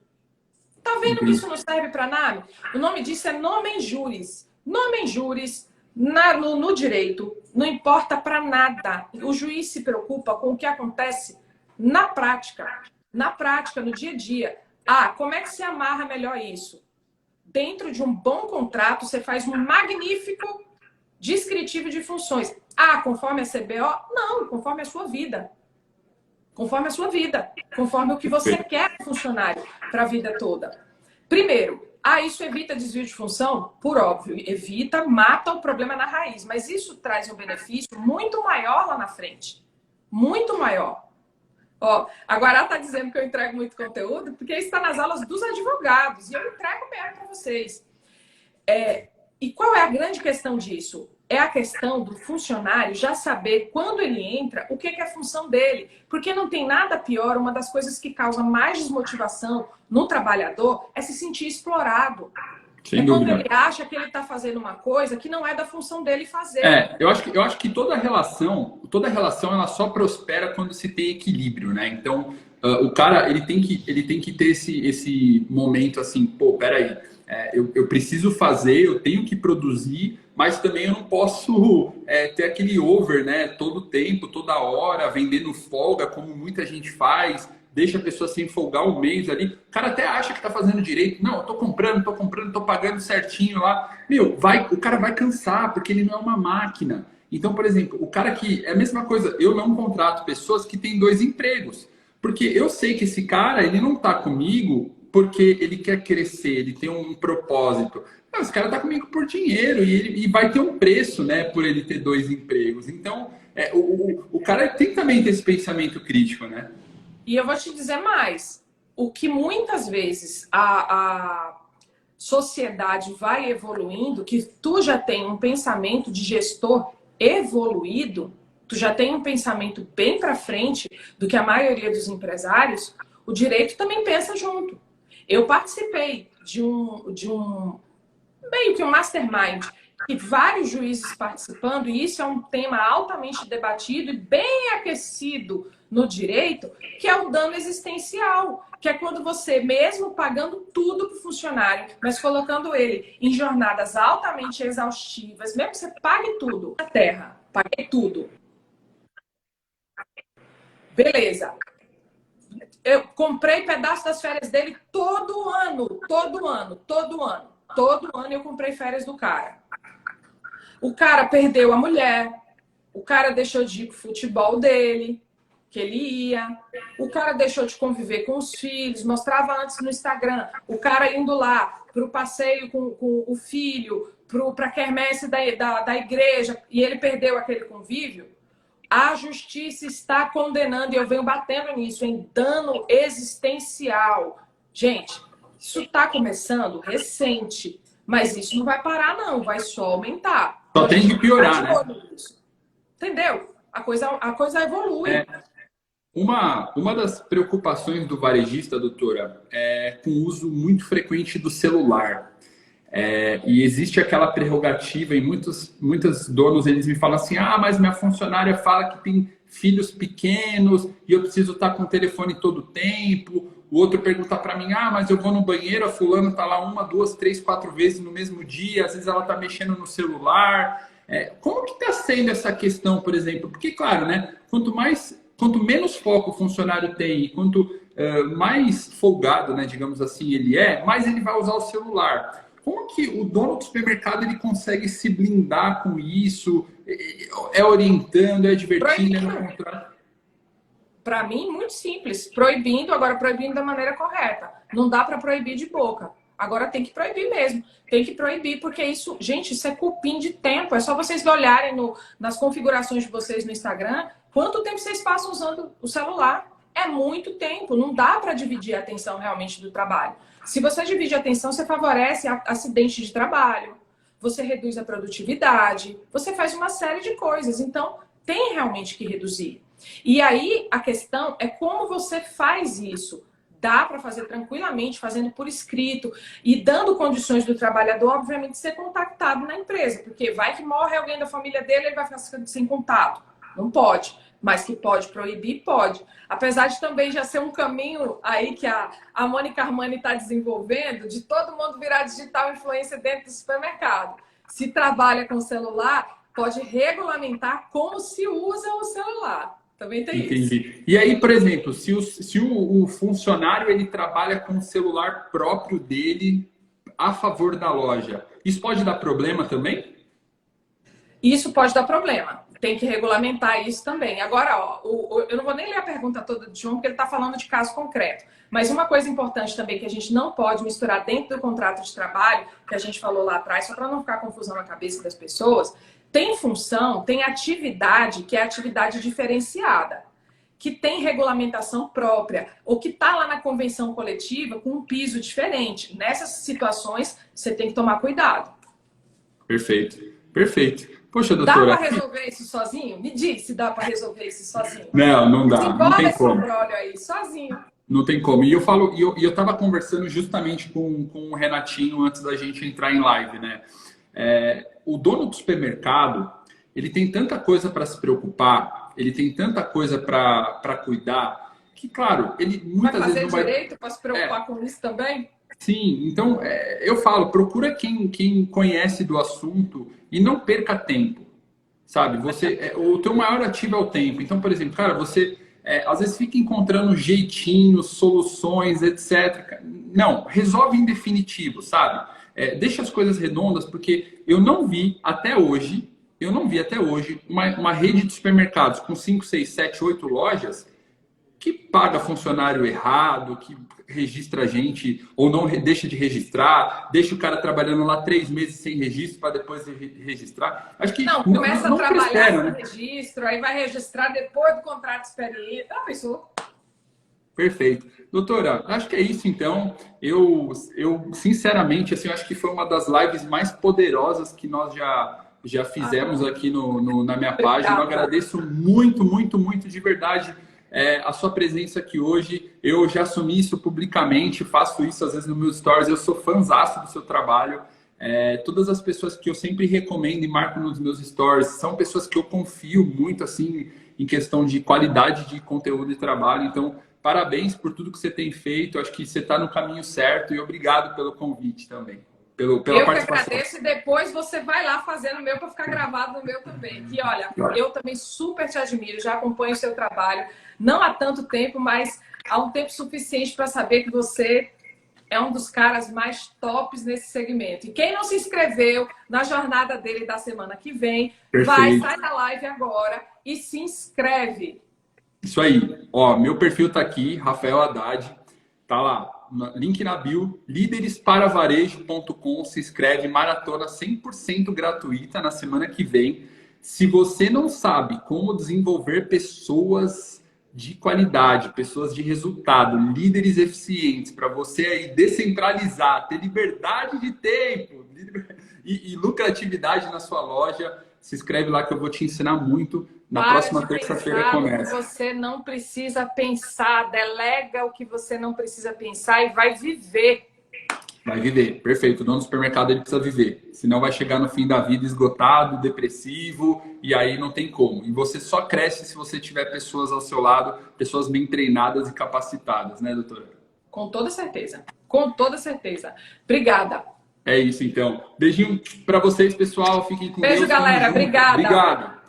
Tá vendo que isso não serve para nada? O nome disso é nomen juris. Nomen juris, no direito, não importa para nada. O juiz se preocupa com o que acontece na prática. Na prática, no dia a dia. Ah, como é que se amarra melhor isso? Dentro de um bom contrato, você faz um magnífico descritivo de funções. Ah, conforme a CBO? Não, conforme a sua vida. Conforme a sua vida. Conforme o que você quer do funcionário para a vida toda. Primeiro, isso evita desvio de função? Por óbvio, evita, mata o problema na raiz. Mas isso traz um benefício muito maior lá na frente. Muito maior. Ó, a Guará está dizendo que eu entrego muito conteúdo, porque isso está nas aulas dos advogados. E eu entrego mesmo para vocês. E qual é a grande questão disso? É a questão do funcionário já saber, quando ele entra, o que é a função dele. Porque não tem nada pior, uma das coisas que causa mais desmotivação no trabalhador é se sentir explorado. Sem dúvida. Quando ele acha que ele está fazendo uma coisa que não é da função dele fazer. Eu acho que toda relação ela só prospera quando se tem equilíbrio, né? Então, o cara ele tem que ter esse momento assim, pô, peraí, eu preciso fazer, eu tenho que produzir, mas também eu não posso ter aquele over, né? Todo tempo, toda hora, vendendo folga, como muita gente faz. Deixa a pessoa sem folgar um mês ali. O cara até acha que tá fazendo direito. Não, eu tô comprando, tô pagando certinho lá. O cara vai cansar, porque ele não é uma máquina. Então, por exemplo, o cara que... É a mesma coisa, eu não contrato pessoas que têm 2 empregos. Porque eu sei que esse cara, ele não tá comigo porque ele quer crescer, ele tem um propósito. Não, esse cara tá comigo por dinheiro e vai ter um preço, né, por ele ter 2 empregos. Então, o cara tem que também ter esse pensamento crítico, né? E eu vou te dizer mais. O que muitas vezes a sociedade vai evoluindo, que tu já tem um pensamento de gestor evoluído, tu já tem um pensamento bem para frente do que a maioria dos empresários, o direito também pensa junto. Eu participei de um meio que um mastermind, e vários juízes participando, e isso é um tema altamente debatido e bem aquecido no direito, que é o dano existencial, que é quando você, mesmo pagando tudo para o funcionário, mas colocando ele em jornadas altamente exaustivas, mesmo que você pague tudo na terra, paguei tudo. Beleza. Eu comprei pedaço das férias dele todo ano eu comprei férias do cara. O cara perdeu a mulher, o cara deixou de ir pro futebol dele, que ele ia, o cara deixou de conviver com os filhos, mostrava antes no Instagram, o cara indo lá pro passeio com o filho, pra quermesse da igreja, e ele perdeu aquele convívio. A justiça está condenando, e eu venho batendo nisso, em dano existencial. Gente, isso está começando recente, mas isso não vai parar, não, vai só aumentar. Só tem que piorar, né? Entendeu? A coisa evolui. Uma das preocupações do varejista, doutora, é com o uso muito frequente do celular. E existe aquela prerrogativa, e muitos donos eles me falam assim: mas minha funcionária fala que tem filhos pequenos e eu preciso estar com o telefone todo o tempo. O outro pergunta para mim: mas eu vou no banheiro, a fulana está lá 1, 2, 3, 4 vezes no mesmo dia, às vezes ela está mexendo no celular. Como que está sendo essa questão, por exemplo? Porque, claro, né, quanto menos foco o funcionário tem, quanto mais folgado, né, digamos assim, ele mais ele vai usar o celular. Como que o dono do supermercado ele consegue se blindar com isso? Orientando, divertindo, no contrato? Para mim, muito simples. Proibindo da maneira correta. Não dá para proibir de boca. Agora tem que proibir mesmo. Tem que proibir, porque isso, gente, isso é cupim de tempo. É só vocês olharem nas configurações de vocês no Instagram, quanto tempo vocês passam usando o celular. É muito tempo. Não dá para dividir a atenção realmente do trabalho. Se você divide a atenção, você favorece acidente de trabalho, você reduz a produtividade, você faz uma série de coisas. Então, tem realmente que reduzir. E aí, a questão é como você faz isso. Dá para fazer tranquilamente, fazendo por escrito e dando condições do trabalhador, obviamente, ser contactado na empresa. Porque vai que morre alguém da família dele, ele vai ficar sem contato. Não pode. Mas que pode proibir, pode. Apesar de também já ser um caminho aí que a Mônica Armani está desenvolvendo, de todo mundo virar digital influencer dentro do supermercado. Se trabalha com celular, pode regulamentar como se usa o celular. Também tem isso. Entendi. E aí, por exemplo, se o funcionário ele trabalha com o celular próprio dele a favor da loja, isso pode dar problema também? Isso pode dar problema. tem que regulamentar isso também. Agora, ó, eu não vou nem ler a pergunta toda do João, porque ele está falando de caso concreto. Mas uma coisa importante também que a gente não pode misturar dentro do contrato de trabalho, que a gente falou lá atrás, só para não ficar confusão na cabeça das pessoas, tem função, tem atividade que é atividade diferenciada, que tem regulamentação própria, ou que está lá na convenção coletiva com um piso diferente. Nessas situações, você tem que tomar cuidado. Perfeito, perfeito. Poxa, doutora... Dá para resolver isso sozinho? Me diz se dá para resolver isso sozinho. Não, não dá. Não tem como. Aí, sozinho. Não tem como. E eu falo, eu estava conversando justamente com o Renatinho antes da gente entrar em live, né? O dono do supermercado, ele tem tanta coisa para se preocupar, ele tem tanta coisa para cuidar, que, claro, ele muitas vezes não vai... direito para se preocupar com isso também? Sim, então eu falo, procura quem conhece do assunto e não perca tempo, sabe? O teu maior ativo é o tempo. Então, por exemplo, cara, você às vezes fica encontrando jeitinhos, soluções, etc. Não, resolve em definitivo, sabe? Deixa as coisas redondas, porque eu não vi até hoje uma rede de supermercados com 5, 6, 7, 8 lojas que paga funcionário errado, que registra a gente ou não deixa de registrar, deixa o cara trabalhando lá 3 meses sem registro para depois registrar. Acho que não começa a trabalhar prospera, sem né? registro, aí vai registrar depois do contrato de experiência. Isso. Perfeito. Doutora, acho que é isso então. Eu sinceramente, assim, acho que foi uma das lives mais poderosas que nós já fizemos aqui na minha página. Eu agradeço muito, muito, muito de verdade a sua presença aqui hoje. Eu já assumi isso publicamente, faço isso às vezes nos meus stories, eu sou fãzaço do seu trabalho. Todas as pessoas que eu sempre recomendo e marco nos meus stories são pessoas que eu confio muito assim em questão de qualidade de conteúdo e trabalho. Então, parabéns por tudo que você tem feito. Acho que você está no caminho certo e obrigado pelo convite também. Pela eu que agradeço e depois você vai lá fazer no meu para ficar gravado no meu também. Que olha, eu também super te admiro, já acompanho o seu trabalho, não há tanto tempo, mas há um tempo suficiente para saber que você é um dos caras mais tops nesse segmento. E quem não se inscreveu na jornada dele da semana que vem, sai da live agora e se inscreve. Isso aí. Ó, meu perfil tá aqui, Rafael Haddad, tá lá. Link na bio, líderesparavarejo.com, se inscreve, maratona 100% gratuita na semana que vem. Se você não sabe como desenvolver pessoas de qualidade, pessoas de resultado, líderes eficientes, para você aí descentralizar, ter liberdade de tempo e lucratividade na sua loja, se inscreve lá que eu vou te ensinar muito. Na próxima terça-feira começa. Você não precisa pensar, delega o que você não precisa pensar e vai viver. Vai viver, perfeito. O dono do supermercado ele precisa viver. Senão vai chegar no fim da vida esgotado, depressivo, e aí não tem como. E você só cresce se você tiver pessoas ao seu lado, pessoas bem treinadas e capacitadas, né, doutora? Com toda certeza. Com toda certeza. Obrigada. É isso, então. Beijinho para vocês, pessoal. Fiquem com Deus. Beijo, galera. Obrigada. Obrigado.